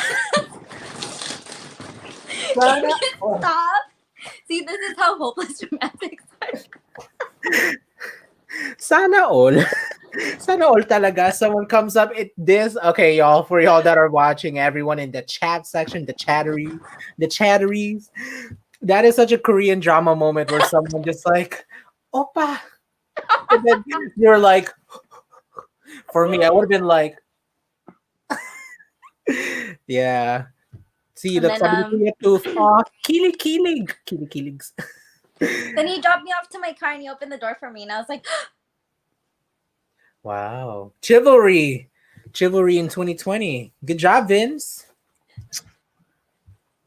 Sana, you stop? See, this is how hopeless romantics are. sana all. Sana all talaga. Someone comes up, okay, y'all, for y'all that are watching, everyone in the chat section, the chatteries. That is such a Korean drama moment where someone just like, "Opa," and then you're like, for me, I would have been like, yeah. See, And the then sabi ni Kuya Tooth, oh, kilig, kilig, kilig, kiligs. then he dropped me off to my car and he opened the door for me and I was like, Wow. Chivalry. Chivalry in 2020. Good job, Vince.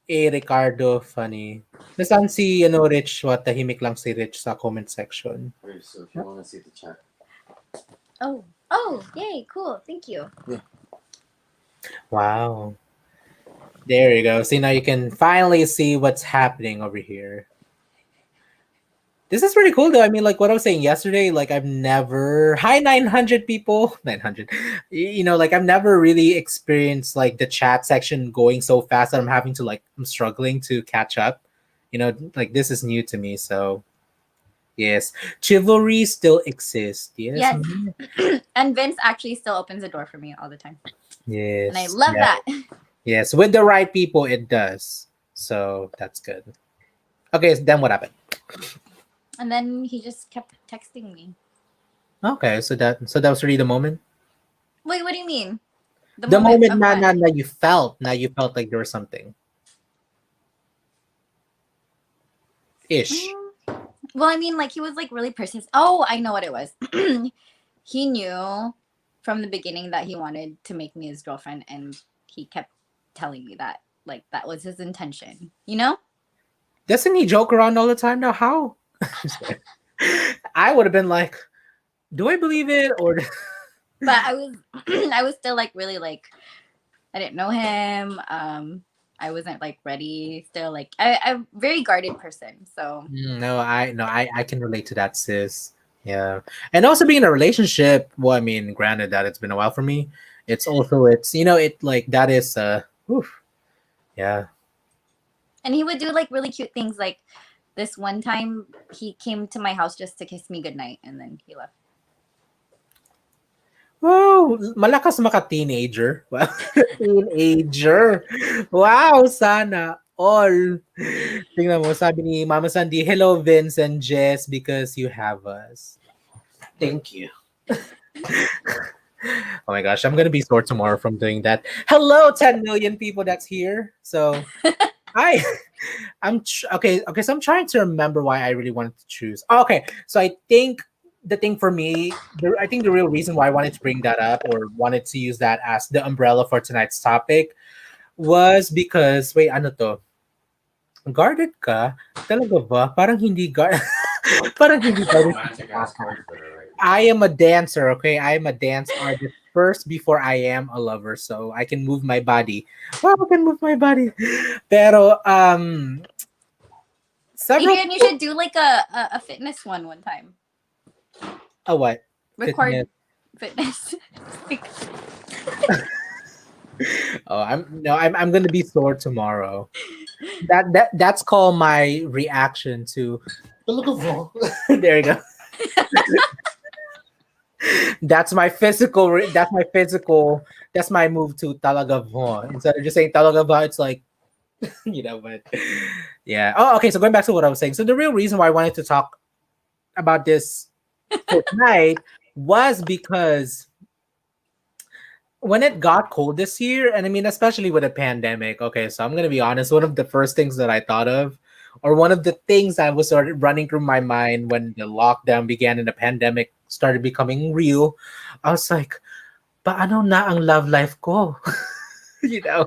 Ricardo, funny. Nasaan si, Rich? What, tahimik lang si Rich sa comment section. Okay, so if you want to see the chat. oh, yay, cool, thank you. Wow. There you go. See, now you can finally see what's happening over here. This is pretty cool, though. I mean, like what I was saying yesterday, like I've never, hi 900 people, 900, like I've never really experienced like the chat section going so fast that I'm having to like, I'm struggling to catch up. Like this is new to me. So, yes, chivalry still exists. Yes. Yes. Mhm. And Vince actually still opens the door for me all the time. Yes. And I love yeah. that. Yes, with the right people, it does. So that's good. Okay, so then what happened? And then he just kept texting me. Okay, so that was really the moment. Wait, what do you mean? The moment of na, what? na you felt, like there was something ish. Well, I mean, like he was like really persistent. Oh, I know what it was. He knew from the beginning that he wanted to make me his girlfriend, and he kept telling me that, like that was his intention. You know? Doesn't he joke around all the time now? How? I would have been like, do I believe it or? But I was, I was still like really like, I didn't know him. I wasn't like ready. Still like, I'm a very guarded person. So No, I can relate to that, sis. Yeah, and also being in a relationship. Well, I mean, granted that it's been a while for me. It's also it like that is oof, yeah. and he would do like really cute things. Like this one time, he came to my house just to kiss me goodnight, and then he left. Wow, malakas maka-teenager. Wow, teenager. Wow, sana all. Tingnan mo, sabi ni Mama Sandy, hello Vince and Jess because you have us. Thank you. Oh my gosh, I'm gonna be sore tomorrow from doing that. Hello, 10 million people that's here. So, hi. Okay. So I'm trying to remember why I really wanted to choose. Oh, okay, so I think the thing for me, I think the real reason why I wanted to bring that up or wanted to use that as the umbrella for tonight's topic was because wait, ano to? Guarded ka? Talaga ba? Parang hindi guard. Parang hindi guarded. Romantic ass cards that are right. I am a dancer, okay? I am a dance artist first before I am a lover, so I can move my body. Well, I can move my body. Pero several Adrian, you should do like a fitness one time. a what? Record Fitness. fitness. Oh, I'm gonna be sore tomorrow. That's called my reaction to there you go. That's my physical that's my move to talaga vo. Instead of just saying talaga vo, it's like but yeah. Oh, okay. So going back to what I was saying. So the real reason why I wanted to talk about this for tonight was because when it got cold this year, and I mean, especially with a pandemic, okay, so I'm gonna be honest, one of the first things that I thought of, or one of the things that was sort of running through my mind when the lockdown began and the pandemic started becoming real, I was like, paano na ang love life ko? you know?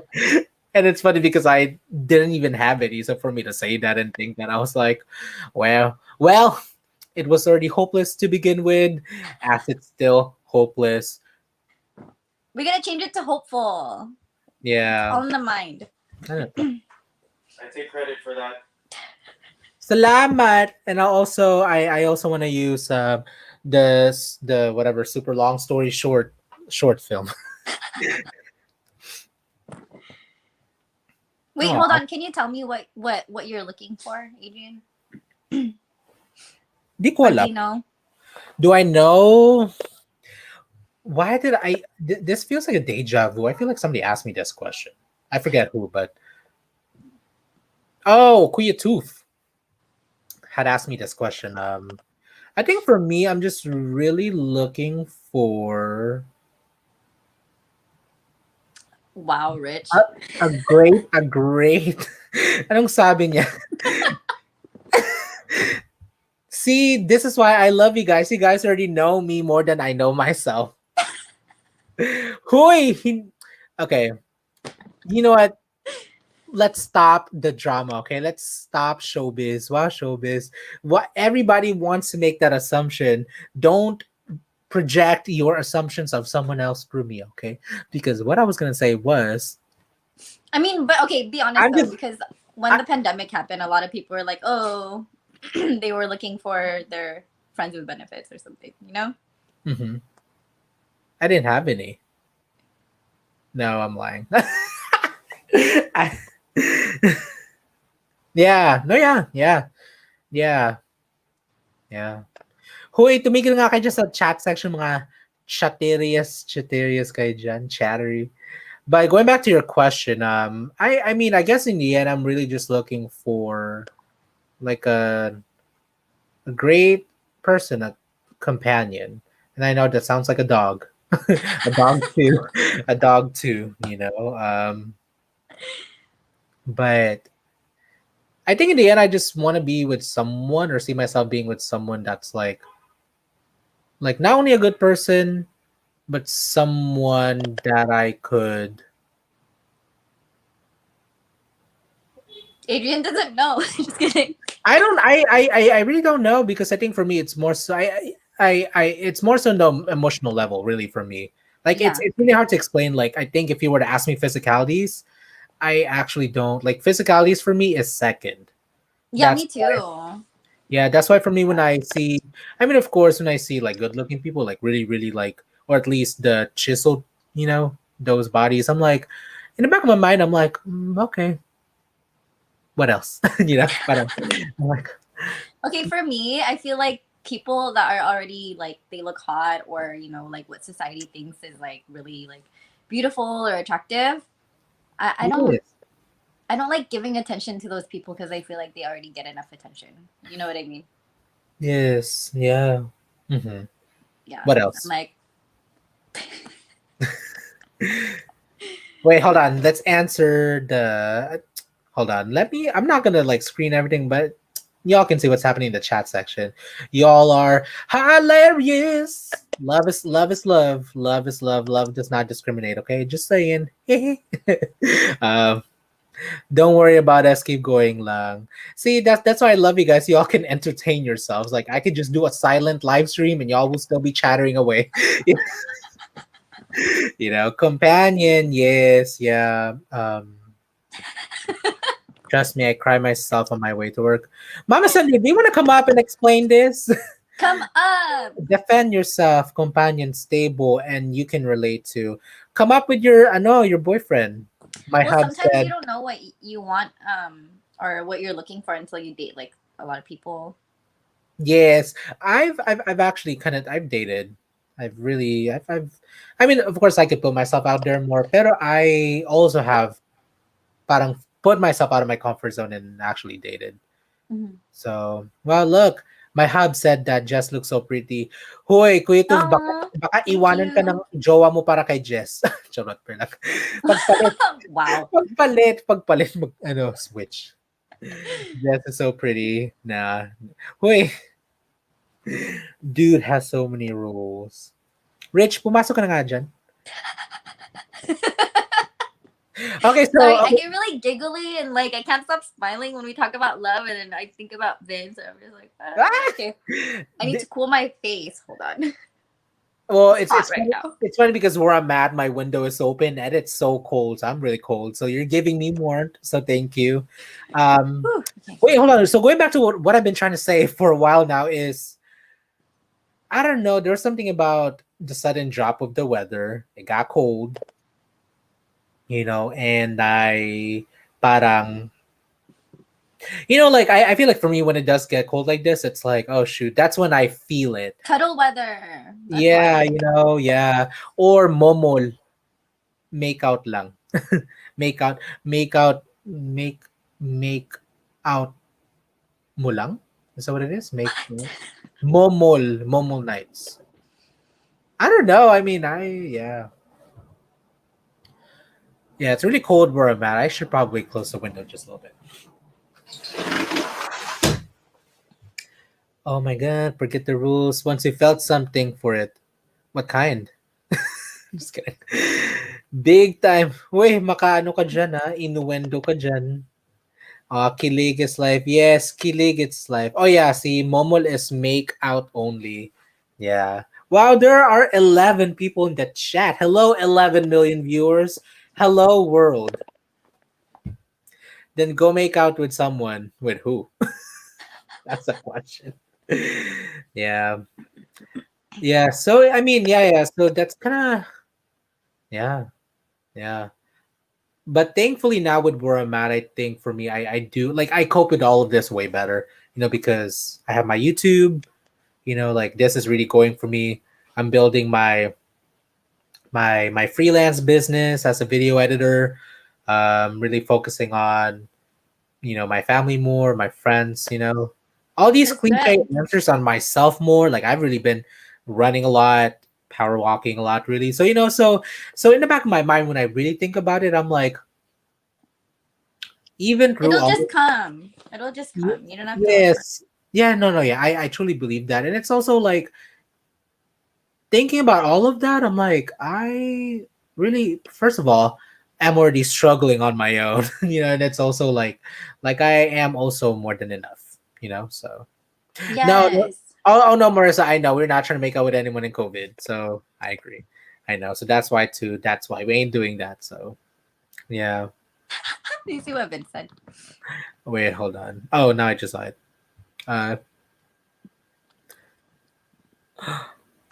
And it's funny because I didn't even have any. So for me to say that and think that, I was like, well, it was already hopeless to begin with, as it's still hopeless. We're gonna change it to hopeful. Yeah. On the mind. Ano to? I take credit for that. Salamat. And I also want to use the whatever super long story short film. Wait, Aw. hold on. Can you tell me what you're looking for, Adrian? Di ko Or do alam. you know? Do I know? Why did this feels like a deja vu. I feel like somebody asked me this question. I forget who, but Oh, Kuya Tooth had asked me this question. I think for me, I'm just really looking for Wow, a, Rich. a great. Anong sabi niya? See, this is why I love you guys. You guys already know me more than I know myself. Huy! Okay, you know what? Let's stop the drama, okay? Let's stop showbiz. Wow, showbiz. What everybody wants to make that assumption. Don't project your assumptions of someone else through me, okay? Because what I was gonna say was, I mean, but okay, be honest I'm though, just, because when I, the pandemic happened, a lot of people were like, "Oh, they were looking for their friends with benefits or something," you know? mhm. I didn't have any. No, I'm lying. I, yeah, no, yeah, yeah. Hoy, tumigil nga kayo dyan sa chat section, mga chatterius kayo dyan, chattery. But going back to your question, I mean, I guess in the end, I'm really just looking for like a great person, a companion. And I know that sounds like a dog, a dog too, a dog too, you know. But I think in the end, I just want to be with someone or see myself being with someone that's like not only a good person, but someone that I could. Adrian doesn't know. Just kidding. I don't. I really don't know because I think for me it's more so. It's more so on the emotional level, really for me. Like Yeah. it's really hard to explain. Like I think if you were to ask me physicalities, I actually don't like physicalities. For me is second. Yeah, That's me too. Yeah, that's why for me when I see, I mean, of course, when I see like good-looking people, like really like, or at least the chiseled, those bodies, I'm like, in the back of my mind, I'm like, okay, what else? But I'm like, Okay, for me, I feel like people that are already like they look hot or like what society thinks is like really like beautiful or attractive. I don't yes, I don't like giving attention to those people because I feel like they already get enough attention. You know what I mean? yes, yeah. hmm Yeah. What I'm else? like, Wait, hold on. Let's answer the. Hold on. Let me. I'm not gonna like screen everything, but y'all can see what's happening in the chat section. Y'all are hilarious. Love is love is love. Love is love. Love does not discriminate. Okay, just saying. um, don't worry about us. Keep going, lang. See, that's why I love you guys. Y'all can entertain yourselves. Like I could just do a silent live stream, and y'all will still be chattering away. Companion. Yes, yeah. Trust me, I cry myself on my way to work. Mama Sandy, do you want to come up and explain this? come up. Defend yourself, companion, stable, and you can relate to. Come up with your boyfriend. My Well, hub sometimes you said, don't know what you want or what you're looking for until you date like a lot of people. yes. I've actually I've dated. I mean, of course, I could put myself out there more, pero I also have parang put myself out of my comfort zone and actually dated. Mhm. So, well, look, my hub said that Jess looks so pretty. Hoy, Kuya Tuf, Oh, baka thank iwanan ka ng you. jowa mo para kay Jess. Charot, per lang. Pagpalit, Wow. switch. Jess is so pretty. Nah. Hoy, dude has so many rules. Rich, pumasok ka na nga dyan. Okay, Sorry, so, I okay. get really giggly and like I can't stop smiling when we talk about love, and then I think about Vince. And I'm just like, Ah! okay, I need to cool my face. Hold on, Well, it's hot right now. it's funny because where I'm at, my window is open and it's so cold. So I'm really cold. So you're giving me warmth. So thank you. Um, Whew, okay. wait, hold on. So going back to what I've been trying to say for a while now is I don't know. There's something about the sudden drop of the weather. It got cold, and I parang like I feel like for me when it does get cold like this, it's like, oh shoot, that's when I feel it. Cuddle weather. That's Yeah, why. yeah. Or momol. Make out lang. make out, make out, make out mo lang? Is that what it is? Make momol nights. I don't know. I mean, yeah. It's really cold where I'm at. I should probably close the window just a little bit. Oh my god! Forget the rules. Once you felt something for it, what kind? Just kidding. Big time. Uy, makaano ka dyan ha? Innuendo ka dyan. Kilig is life. Yes, kilig is life. Oh yeah, see, momol is make out only. Yeah. Wow, there are 11 people in the chat. Hello, 11 million viewers. Hello, world. Then go make out with someone. With who? That's a question. Yeah. Yeah. So, I mean, yeah. So that's kind of, yeah. Yeah. But thankfully now with where I'm at, I think for me, I do like I cope with all of this way better, because I have my YouTube, like this is really going for me. I'm building my freelance business as a video editor, really focusing on my family more, my friends, all these That's cliche good. answers on myself more. Like I've really been running a lot, power walking a lot, really. So so in the back of my mind, when I really think about it, I'm like, even through It'll all just come. It'll just come. You don't have to look for it. yes, yeah, no, yeah, I truly believe that, and it's also like thinking about all of that, I'm like, I really, first of all, am already struggling on my own, and it's also like I am also more than enough, so no, no. Yes. Oh no, Marissa, I know we're not trying to make out with anyone in COVID, so I agree. I know, so that's why too. That's why we ain't doing that. So yeah. You see what Vince said? Wait, hold on. Oh, now I just lied. Uh,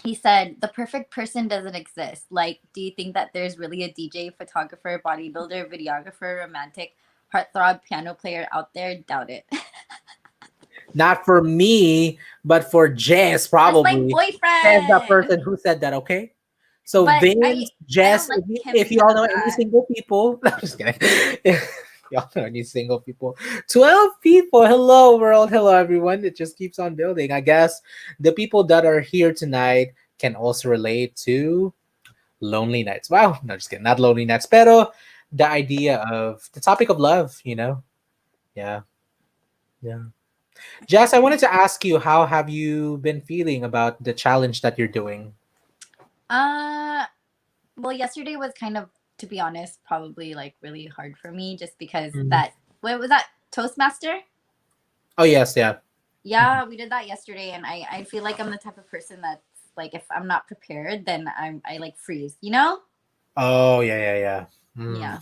He said, the perfect person doesn't exist. Like, do you think that there's really a DJ, photographer, bodybuilder, videographer, romantic, heartthrob, piano player out there? Doubt it. not for me, but for Jess, That's my probably. Jess, the boyfriend. person who said that, okay? So But Vince, I Jess, don't like him if because y'all of know any that. single people, no, I'm just kidding. Y'all know any single people. 12 people. Hello, world. Hello, everyone. It just keeps on building. I guess the people that are here tonight can also relate to lonely nights. Wow, no, just kidding. Not lonely nights, pero the idea of the topic of love. Yeah, yeah. Jess, I wanted to ask you, how have you been feeling about the challenge that you're doing? Uh, well, yesterday was kind of, to be honest, probably like really hard for me just because Mm. that, what was that, Toastmaster? Oh yes, yeah. Yeah, we did that yesterday, and I feel like I'm the type of person that's like, if I'm not prepared, then I like freeze, you know? Oh yeah, yeah, yeah. Mm. Yeah.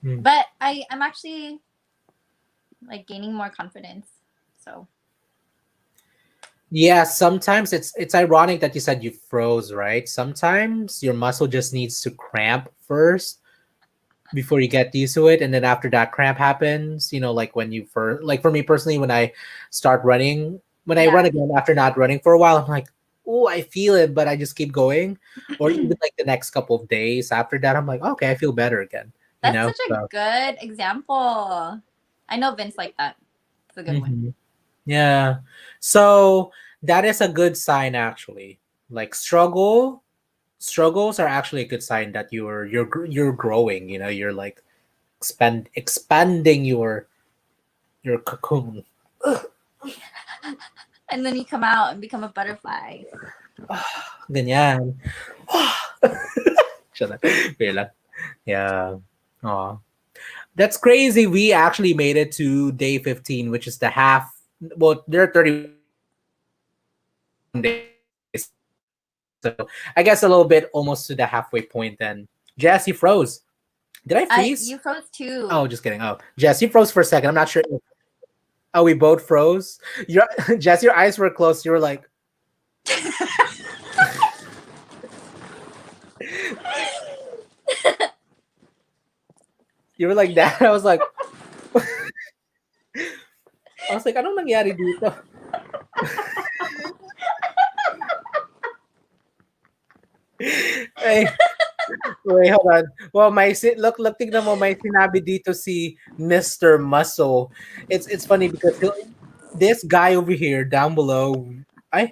Mm. But I'm actually like gaining more confidence. So Yeah, sometimes it's ironic that you said you froze, right? Sometimes your muscle just needs to cramp first before you get used to it, and then after that cramp happens, like when you first, like for me personally, when I start running, when I run yeah. again after not running for a while, I'm like, oh, I feel it, but I just keep going. Or even like the next couple of days after that, I'm like, okay, I feel better again. That's such a So good example. I know Vince like that. It's a good one. mhm. Yeah. So that is a good sign actually. Like struggles are actually a good sign that you're growing, you're like expanding your cocoon. And then you come out and become a butterfly. Ganyan. Shut up. Wait lang. Yeah. Aw. That's crazy. We actually made it to day 15, which is the half. Well, there are 31 days. So I guess a little bit almost to the halfway point then. Jess, you froze. Did I freeze? You froze Oh, just too. kidding. Oh, Jess, you froze for a second. I'm not sure. Oh, we both froze. Your Jess, your eyes were closed. You were like, that. I was like, anong nangyari dito? Hey, Wait, hold on. Well, look, tignan mo, may sinabi dito si Mr. Muscle. It's funny because this guy over here down below, I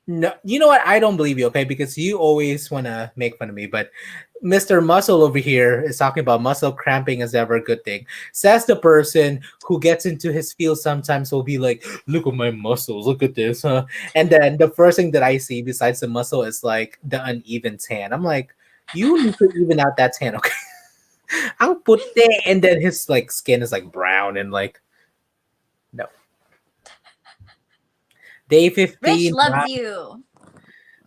no, you know what? I don't believe you, okay? Because you always want to make fun of me. But Mr. Muscle over here is talking about muscle cramping is ever a good thing. Says the person who gets into his field sometimes will be like, look at my muscles, look at this, huh? And then the first thing that I see besides the muscle is like the uneven tan. I'm like, you need to even out that tan, okay? Ang puti. And then his like skin is like brown and like, no. Day Rich 15. loves you.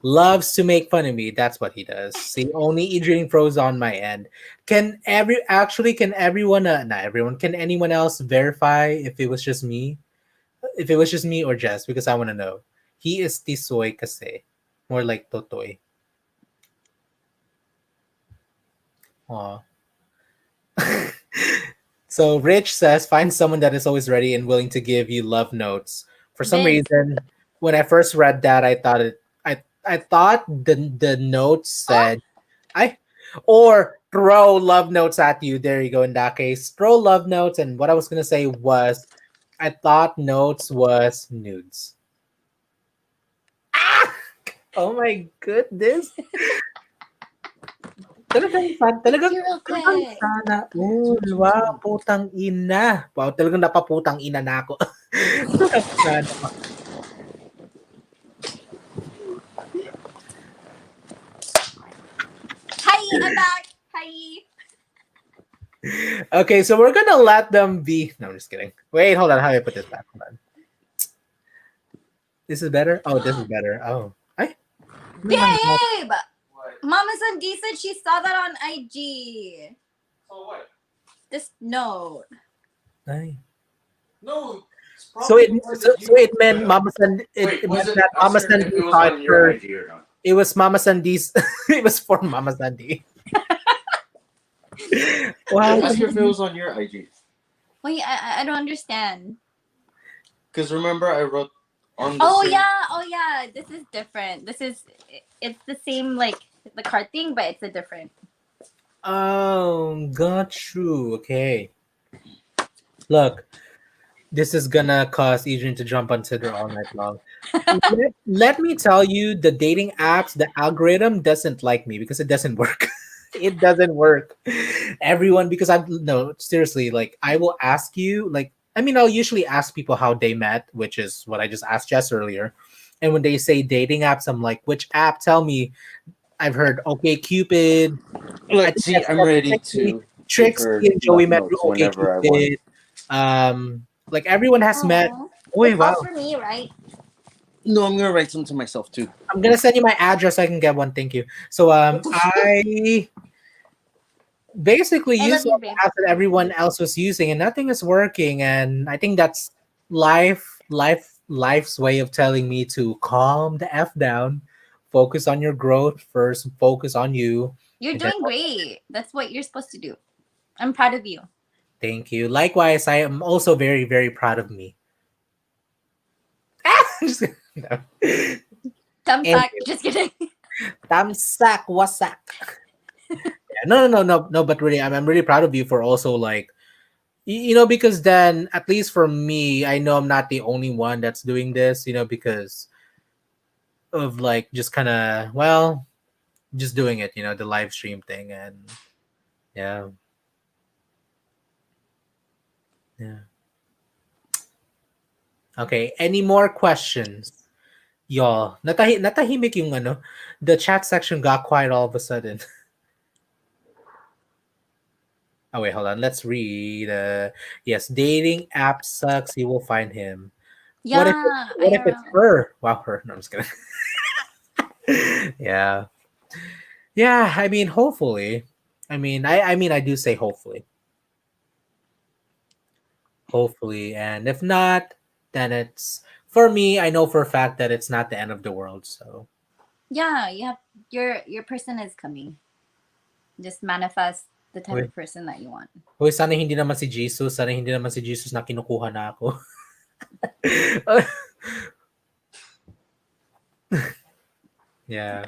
Loves to make fun of me. That's what he does. See, only Adrian froze on my end. Can everyone not everyone, can anyone else verify if it was just me? If it was just me or Jess, because I want to know. He is tisoy kasi. More like totoy. Aw. So Rich says, find someone that is always ready and willing to give you love notes. For some Vince. reason, when I first read that, I thought the notes said I or throw love notes at you. There you go. In that case, throw love notes. And what I was gonna say was, I thought notes was nudes. Ah! Oh my goodness. Talagang You're talagang okay. sana. Oh, wow, putang ina. Wow, talagang napaputang ina na ako. Sana. Hi, I'm back. Hi. Okay, so we're gonna let them be. No, I'm just kidding. Wait, hold on. How do I put this back? Hold on. This is better. Oh, this is better. Oh, I. Babe! What? Mama Sandy said she saw that on IG. So what? This note. Ay. No. It's So probably it the one so, that so you it meant put up. Mama Sandy. Wait, It was meant it? that Ask Mama her Sandy if it was saw it on your first. ID or not. It was Mama Sandy's. It was for Mama Sandy. Wow. Ask her if it was on your IG. Wait, I don't understand. Because remember, I wrote on the Oh same. yeah. This is different. It's the same like the card thing, but it's a different. Oh, got you. Okay. Look, this is gonna cause Adrian to jump on Tinder all night long. Let me tell you, the dating apps, the algorithm doesn't like me because it doesn't work. It doesn't work. Everyone, because I'm no, seriously, like I will ask you, like, I mean, I'll usually ask people how they met, which is what I just asked Jess earlier. And when they say dating apps, I'm like, which app? Tell me. I've heard Okay Cupid. I Let's think see. that's I'm that's ready Trixie, to give Trixie her and Joey love met through notes Okay whenever I want. Cupid. Like everyone has met. Oh, Oh, it's all wow. for me, right? No, I'm gonna write some to myself too. I'm gonna send you my address. So I can get one. Thank you. So What the I basically I love used you, all the babe. apps that everyone else was using, and nothing is working. And I think that's life's way of telling me to calm the f down, focus on your growth first, focus on you, You're and then doing great. That's what you're supposed to do. I'm proud of you. thank you. Likewise, I am also very very proud of me. Just kidding. No. Thumbsuck. Anyway, Just kidding. tamsak wasak. Yeah, no. But really, I'm really proud of you for also like because then at least for me, I know I'm not the only one that's doing this. Because of like just kind of just doing it. The live stream thing and yeah, yeah. Okay. Any more questions, y'all? Natahimik yung the chat section got quiet all of a sudden. Oh wait, hold on. Let's read. Yes, dating app sucks. You will find him. What if Yeah, what if it's IRL. her? Wow, her. No, I'm just kidding. Yeah, yeah. I mean, hopefully. I mean, I do say hopefully, hopefully, and if not, then it's for me. I know for a fact that it's not the end of the world. So Yeah, you have your person is coming. Just manifest the type wait, of person that you want. wait. Sana hindi naman si Jesus. Sana hindi naman si Jesus na kinukuha na ako. Yeah.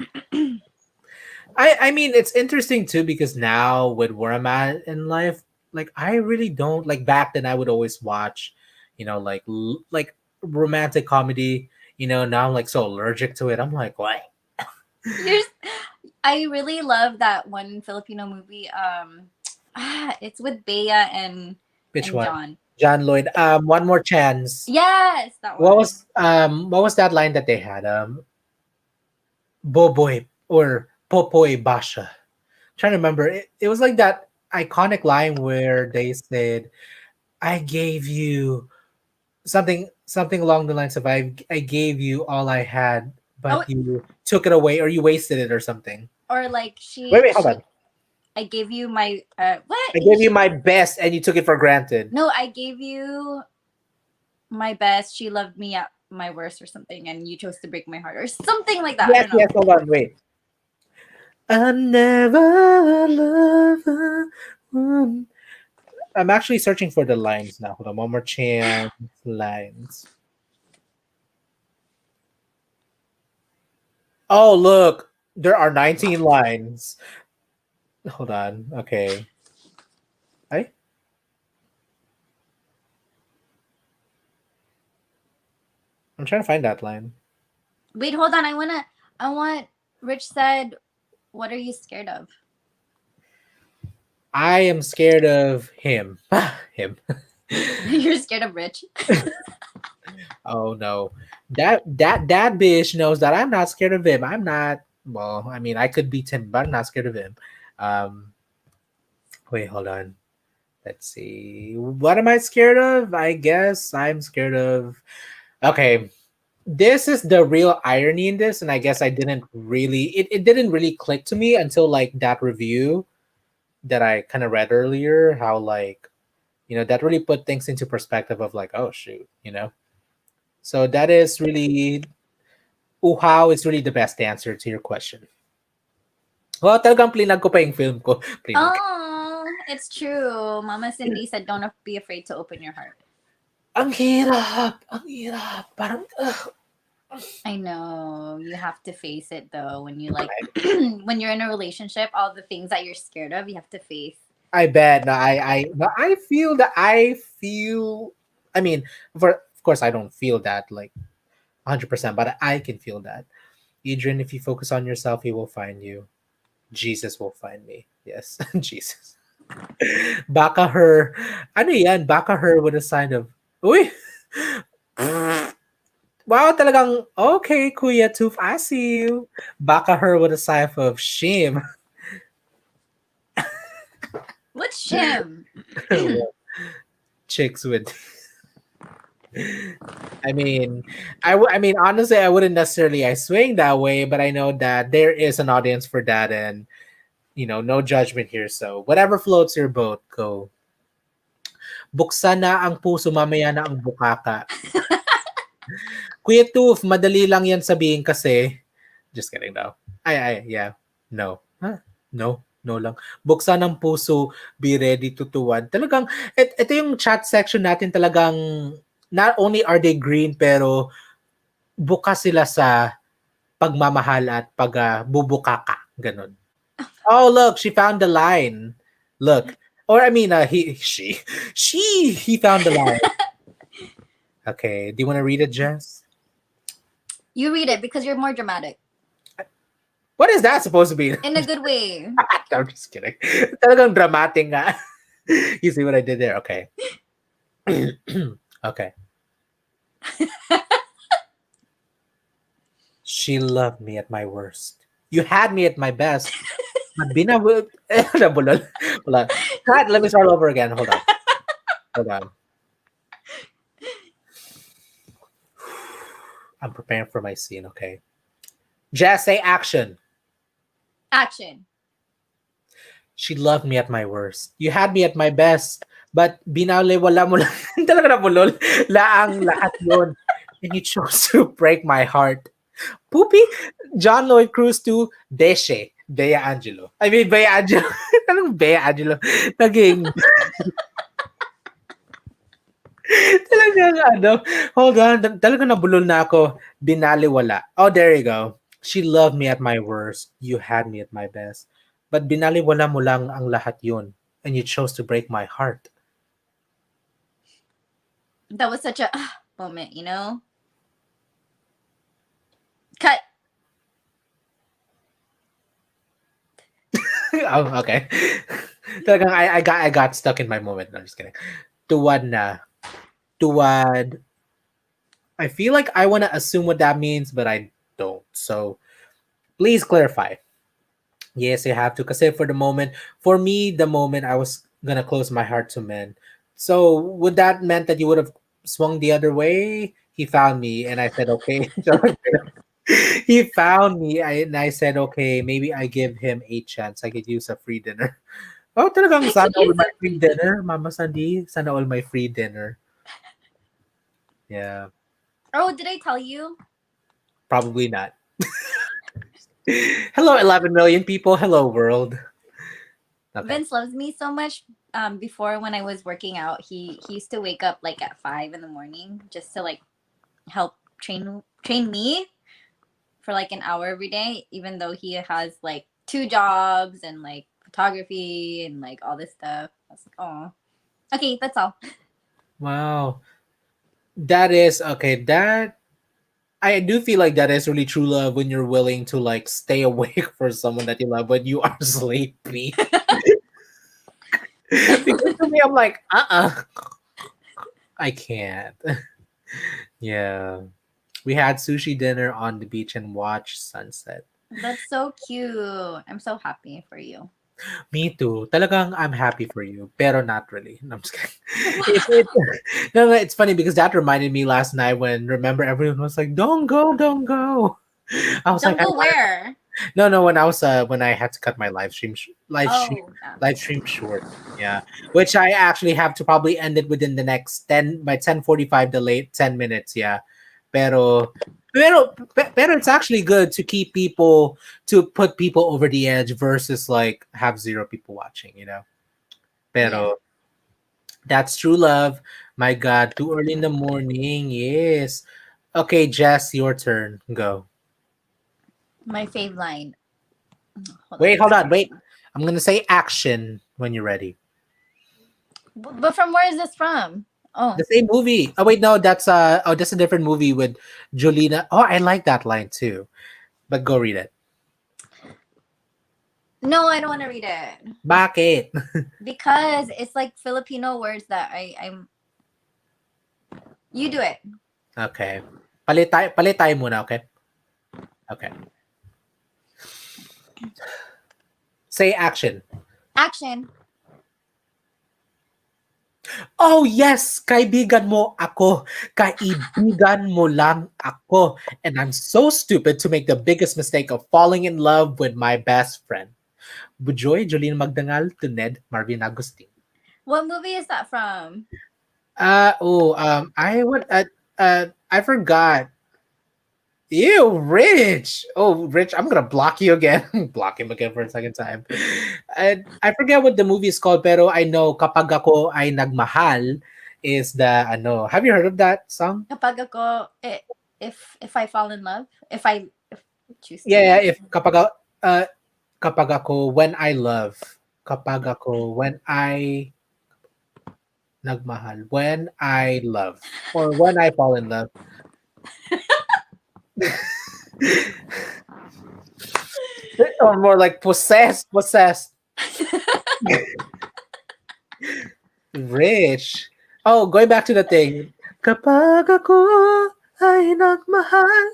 I mean it's interesting too because now with where I'm at in life, like I really don't like back then I would always watch, like like romantic comedy. Now I'm like so allergic to it. I'm like, what? You're, I really love that one Filipino movie. It's with Bea Which and one? John. John Lloyd. One more chance. Yes, that What one. was that line that they had? Boboy or Popoy Basha. Trying to remember. It was like that iconic line where they said, "I gave you something along the lines of I gave you all I had, Oh, but you took it away or you wasted it or something." or like Wait, hold on. I gave you my what? I gave you my best and you took it for granted. No, I gave you my best. She loved me at my worst or something, and you chose to break my heart or something like that. I Yes, don't yes, know. hold on, wait. I never love a woman. I'm actually searching for the lines now. Hold on, one more chance. Lines. Oh, look, there are 19 lines. Hold on. Okay. I I'm trying to find that line. Wait, hold on. I want. Rich said, "What are you scared of?" I am scared of him. Him. You're scared of Rich. Oh no. That bitch knows that I'm not scared of him. I'm not well, I mean I could beat him, but I'm not scared of him. Um Wait, hold on. Let's see. What am I scared of? I guess I'm scared of. Okay, this is the real irony in this, and I guess I didn't really. It didn't really click to me until like that review that I kind of read earlier. How like that really put things into perspective of like, oh shoot. So that is really. Uhaw is really the best answer to your question. Well, talagang plinag ko pa yung film ko. Plinag. Oh, it's true. Mama Cindy said, "Don't be afraid to open your heart." Ang hirap. Ang hirap. Parang, ugh. I know you have to face it though. When you like, when you're in a relationship, all the things that you're scared of, you have to face. I bet. No, no, I feel that I feel. I mean, of course, I don't feel that like 100%, but I can feel that. Adrian, if you focus on yourself, he will find you. Jesus will find me. Yes, Jesus. Baka her. Ano yan? Baka her with a sign of. Uy! Wow, talagang, okay, Kuya Toof, I see you. Baka her with a sign of shame. What's shim? Chicks with I mean, honestly, I wouldn't necessarily I swing that way, but I know that there is an audience for that, and no judgment here. So whatever floats your boat, go. Buksan na ang puso, mamaya na ang bukaka. Kuya Toof, madali lang yan sabihin kasi. Just kidding daw. Yeah. No. Huh? No. No lang. Buksan ang puso, be ready to tuwan. Talagang, ito yung chat section natin talagang, not only are they green, pero bukas sila sa pagmamahal at pagbubukaka. Ganon. Oh, look, she found the line. Look. Or I mean, he found the line. Okay, do you want to read it, Jess? You read it because you're more dramatic What is that supposed to be? in a good way. I'm just kidding. Talagang dramatic nga. You see what I did there? Okay. Okay. She loved me at my worst. You had me at my best. But nabulol. Hold on. Cut, let me start over again. Hold on. Hold on. I'm preparing for my scene, okay? Jess, say action. Action. She loved me at my worst. You had me at my best. But binaliwala mo lang. Talaga nabulol. Laang lahat yun. And you chose to break my heart. Poopy? John Lloyd Cruz to Deshe. Bea Angelo. I mean, Bea Angelo. Anong Bea Angelo? Naging... Talagang hold on. Talagang nabulol na ako. Binaliwala. Oh, there you go. She loved me at my worst. You had me at my best. But binaliwala mo lang ang lahat yun. And you chose to break my heart. That was such a moment, you know? Cut. Oh, okay. Talagang I got stuck in my moment. No, I'm just kidding. Tuwad na. Tuwad. I feel like I want to assume what that means, but I don't. So please clarify. Yes, you have to. Because for the moment, for me, the moment I was gonna close my heart to men. So would that meant that you would have swung the other way? He found me, and I said, okay. He found me, and I said, okay, maybe I give him a chance. I could use a free dinner. Oh, talagang I could sana all use my a free free. dinner, Mama Sandy. Sana all my free dinner. Yeah, Oh, did I tell you? probably not. Hello, 11 million people. Hello, world. Okay. Vince loves me so much. Before when I was working out, he used to wake up like at 5 in the morning just to like help train me for like an hour every day, even though he has like two jobs and like photography and like all this stuff. I was like, oh, okay, that's all. Wow. That is okay. That I do feel like that is really true love when you're willing to like stay awake for someone that you love when you are sleepy. Because to me, I'm like, I can't. Yeah. We had sushi dinner on the beach and watched sunset. That's so cute. I'm so happy for you. Me too. Talagang I'm happy for you, pero not really. No, I'm just kidding. It, no, it's funny because that reminded me last night when remember everyone was like, "Don't go, don't go." I was like, Don't go where? No, when I was when I had to cut my live stream Oh, yeah. live stream short. Yeah, which I actually have to probably end it within the next 10 by 10:45 the late 10 minutes. Yeah, pero pero it's actually good to keep people to put people over the edge versus like have zero people watching. Yeah. Pero that's true love. My God, too early in the morning. Yes. Okay, Jess, your turn. Go. My fave line. Wait, hold on. Wait. I'm going to say action when you're ready. But from where is this from? Oh, The same movie. Oh wait, no, that's a different movie with Jolina. Oh, I like that line too. But go read it. no, I don't want to read it Bakit? because it's like Filipino words that I'm. You do it. Okay. Palit tayo muna, okay? Okay. Say action. Action. Oh yes, kaibigan mo ako. Kaibigan mo lang ako. And I'm so stupid to make the biggest mistake of falling in love with my best friend. Bujoy, Jolene Magdangal to Ned Marvin Agustin. What movie is that from? I forgot. Ew, Rich. Oh, Rich, I'm gonna block you again. Block him again for a second time. I forget what the movie is called, pero I know kapag ako ay nagmahal is the ano. Have you heard of that song? Kapag ako, if I fall in love, if choose to Yeah, love. if kapag ako when I love, kapag ako when I nagmahal, when I love, or when I fall in love. Or more like possessed. Rich. Oh, going back to the thing. Kapag ako ay nagmahal.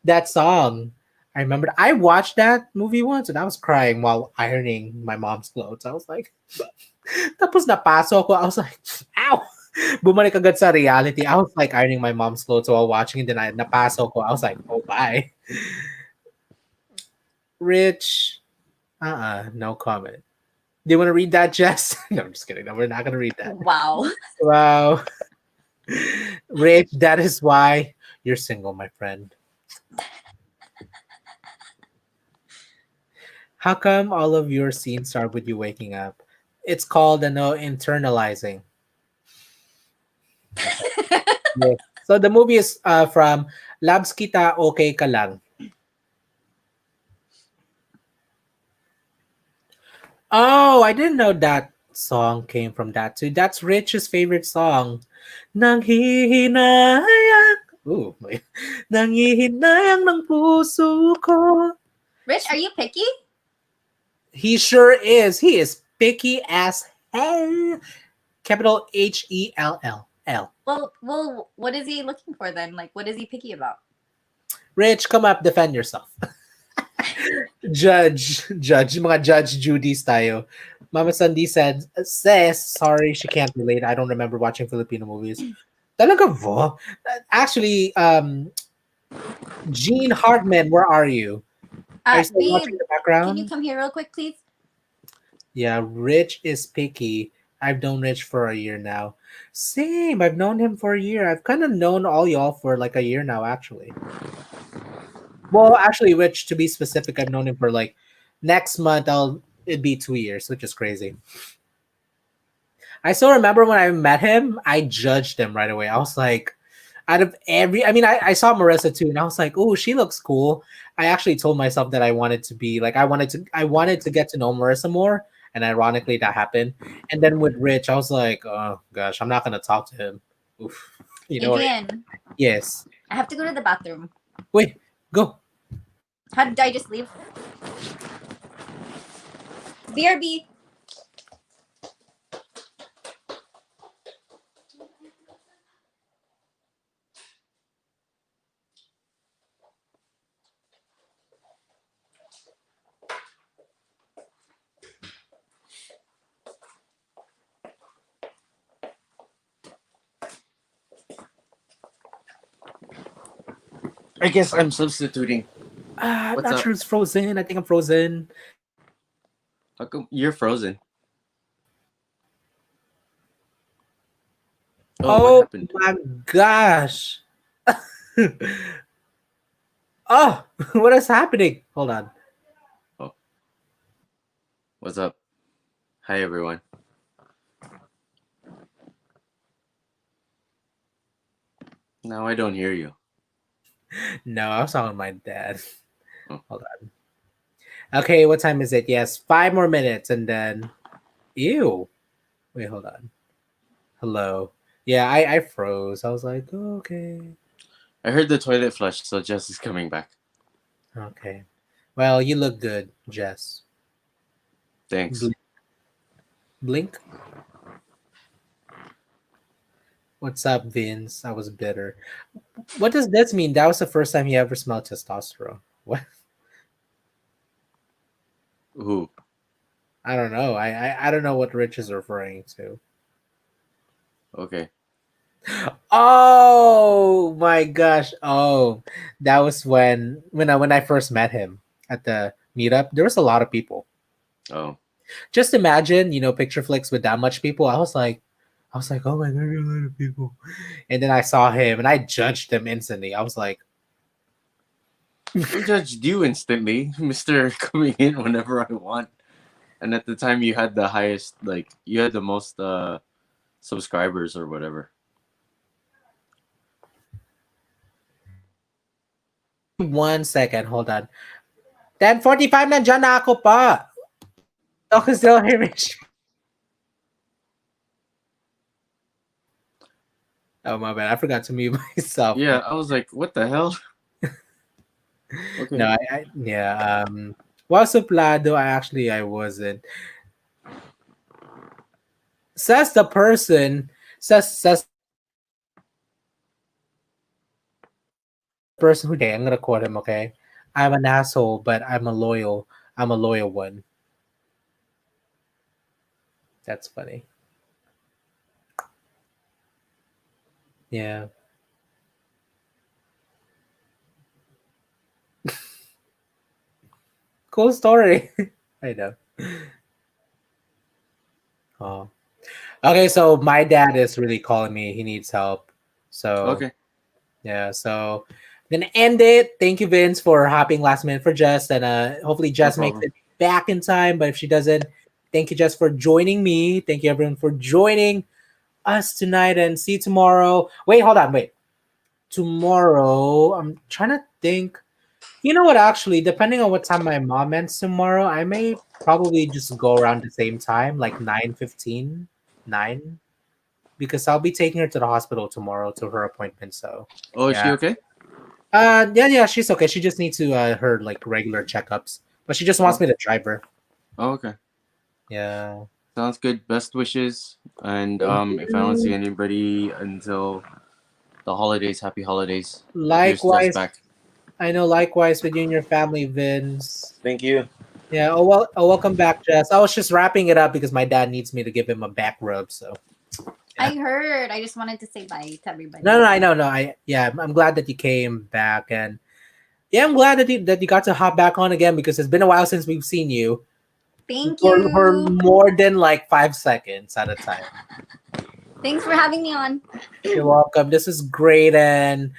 That song. I remember I watched that movie once and I was crying while ironing my mom's clothes. I was like, tapos napaso ko. I was like, ow. Bumalik agad sa reality. I was like ironing my mom's clothes while watching and then I napaso ko. I was like, oh, bye. Rich. No comment. Do you want to read that, Jess? No, I'm just kidding. No, we're not going to read that. Wow. Wow. Rich, that is why you're single, my friend. How come all of your scenes start with you waking up? It's called internalizing. Yes. So the movie is from Labs Kita Okay Ka Lang. Oh, I didn't know that song came from that too. That's Rich's favorite song. Nanghihinayang. Ooh, wait. Nanghihinayang ng puso ko. Rich, are you picky? He sure is. He is picky as hell. Capital Hell. Well, what is he looking for then? Like, what is he picky about? Rich, come up, defend yourself. Judge, mga Judge Judy's tayo. Mama Sandy says, sorry, she can't relate. I don't remember watching Filipino movies. Talaga ba? Actually, Gene Hartman, where are you? Are you still watching Babe, the can you background? come here real quick, please? Yeah, Rich is picky. I've known Rich for a year now. Same, I've known him for a year. I've kind of known all y'all for like a year now, actually. Well, actually, Rich, to be specific, I've known him for like next month. It'd be 2 years, which is crazy. I still remember when I met him, I judged him right away. I was like, out of every, I mean, I saw Marissa too, and I was like, oh, she looks cool. I actually told myself that I wanted to be like, I wanted to get to know Marissa more, and ironically, that happened. And then with Rich, I was like, oh gosh, I'm not gonna talk to him. Oof. You know, Adrian, yes. I have to go to the bathroom. Wait, go. How did I just leave? BRB. I guess I'm substituting. I'm What's not up? sure it's frozen. I think I'm frozen. How come you're frozen? Oh, what Oh happened? my gosh. Oh, what is happening? Hold on. Oh, what's up? Hi, everyone. Now I don't hear you. No, I was talking to my dad. Oh. Hold on. Okay, what time is it? Yes, 5 more minutes and then. Ew. Wait, hold on. Hello. Yeah, I froze. I was like, oh, okay. I heard the toilet flush, so Jess is coming back. Okay. Well, you look good, Jess. Thanks. Blink. What's up, Vince? I was bitter. What does this mean? That was the first time you ever smelled testosterone. What? Who? I don't know. I don't know what Rich is referring to. Okay. Oh my gosh. Oh, that was when I first met him at the meetup. There was a lot of people. Oh. Just imagine, picture flicks with that much people. I was like, oh my god, there are a lot of people. And then I saw him and I judged him instantly. I was like, Who judged you instantly, Mister coming in whenever I want? And at the time, you had the highest, like, you had the most subscribers or whatever. 1 second, hold on. 10:45 nandiyan na ako pa. Okay, still hear me. Oh my bad, I forgot to mute myself. Yeah, I was like, what the hell? Okay. No, yeah. While suplado, I wasn't. Says the person. Says the person who. Okay, I'm gonna quote him. Okay, I'm an asshole, but I'm a loyal. I'm a loyal one. That's funny. Yeah. Cool story. I know. Oh. Okay, so my dad is really calling me. He needs help. So Okay. yeah, so I'm gonna end it. Thank you, Vince, for hopping last minute for Jess, and hopefully Jess makes problem. it back in time. But if she doesn't, thank you, Jess, for joining me. Thank you, everyone, for joining us tonight, and see you tomorrow. Wait, hold on, wait. Tomorrow, I'm trying to think You know what? Actually, depending on what time my mom ends tomorrow, I may probably just go around the same time, like 9:15, 9, because I'll be taking her to the hospital tomorrow to her appointment. So Oh, is she yeah, okay? yeah, she's okay. She just needs to her like regular checkups, but she just wants Oh, me to drive her. oh, okay. Yeah. Sounds good. Best wishes. And Thank if I don't see you. anybody until the holidays, happy holidays. Here's Jess Likewise, back. I know. Likewise with you and your family, Vince. Thank you. Yeah. Oh well. Oh, welcome back, Jess. I was just wrapping it up because my dad needs me to give him a back rub. So. Yeah. I heard. I just wanted to say bye to everybody. No, I know, no, I'm glad that you came back, and yeah, I'm glad that you got to hop back on again because it's been a while since we've seen you Thank for you. more than like 5 seconds at a time. Thanks for having me on. You're welcome. This is great, and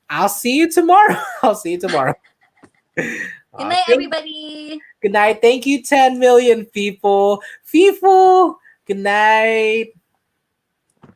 I'll see you tomorrow. I'll see you tomorrow. Good night, everybody. Good night. Thank you, 10 million people. Good night.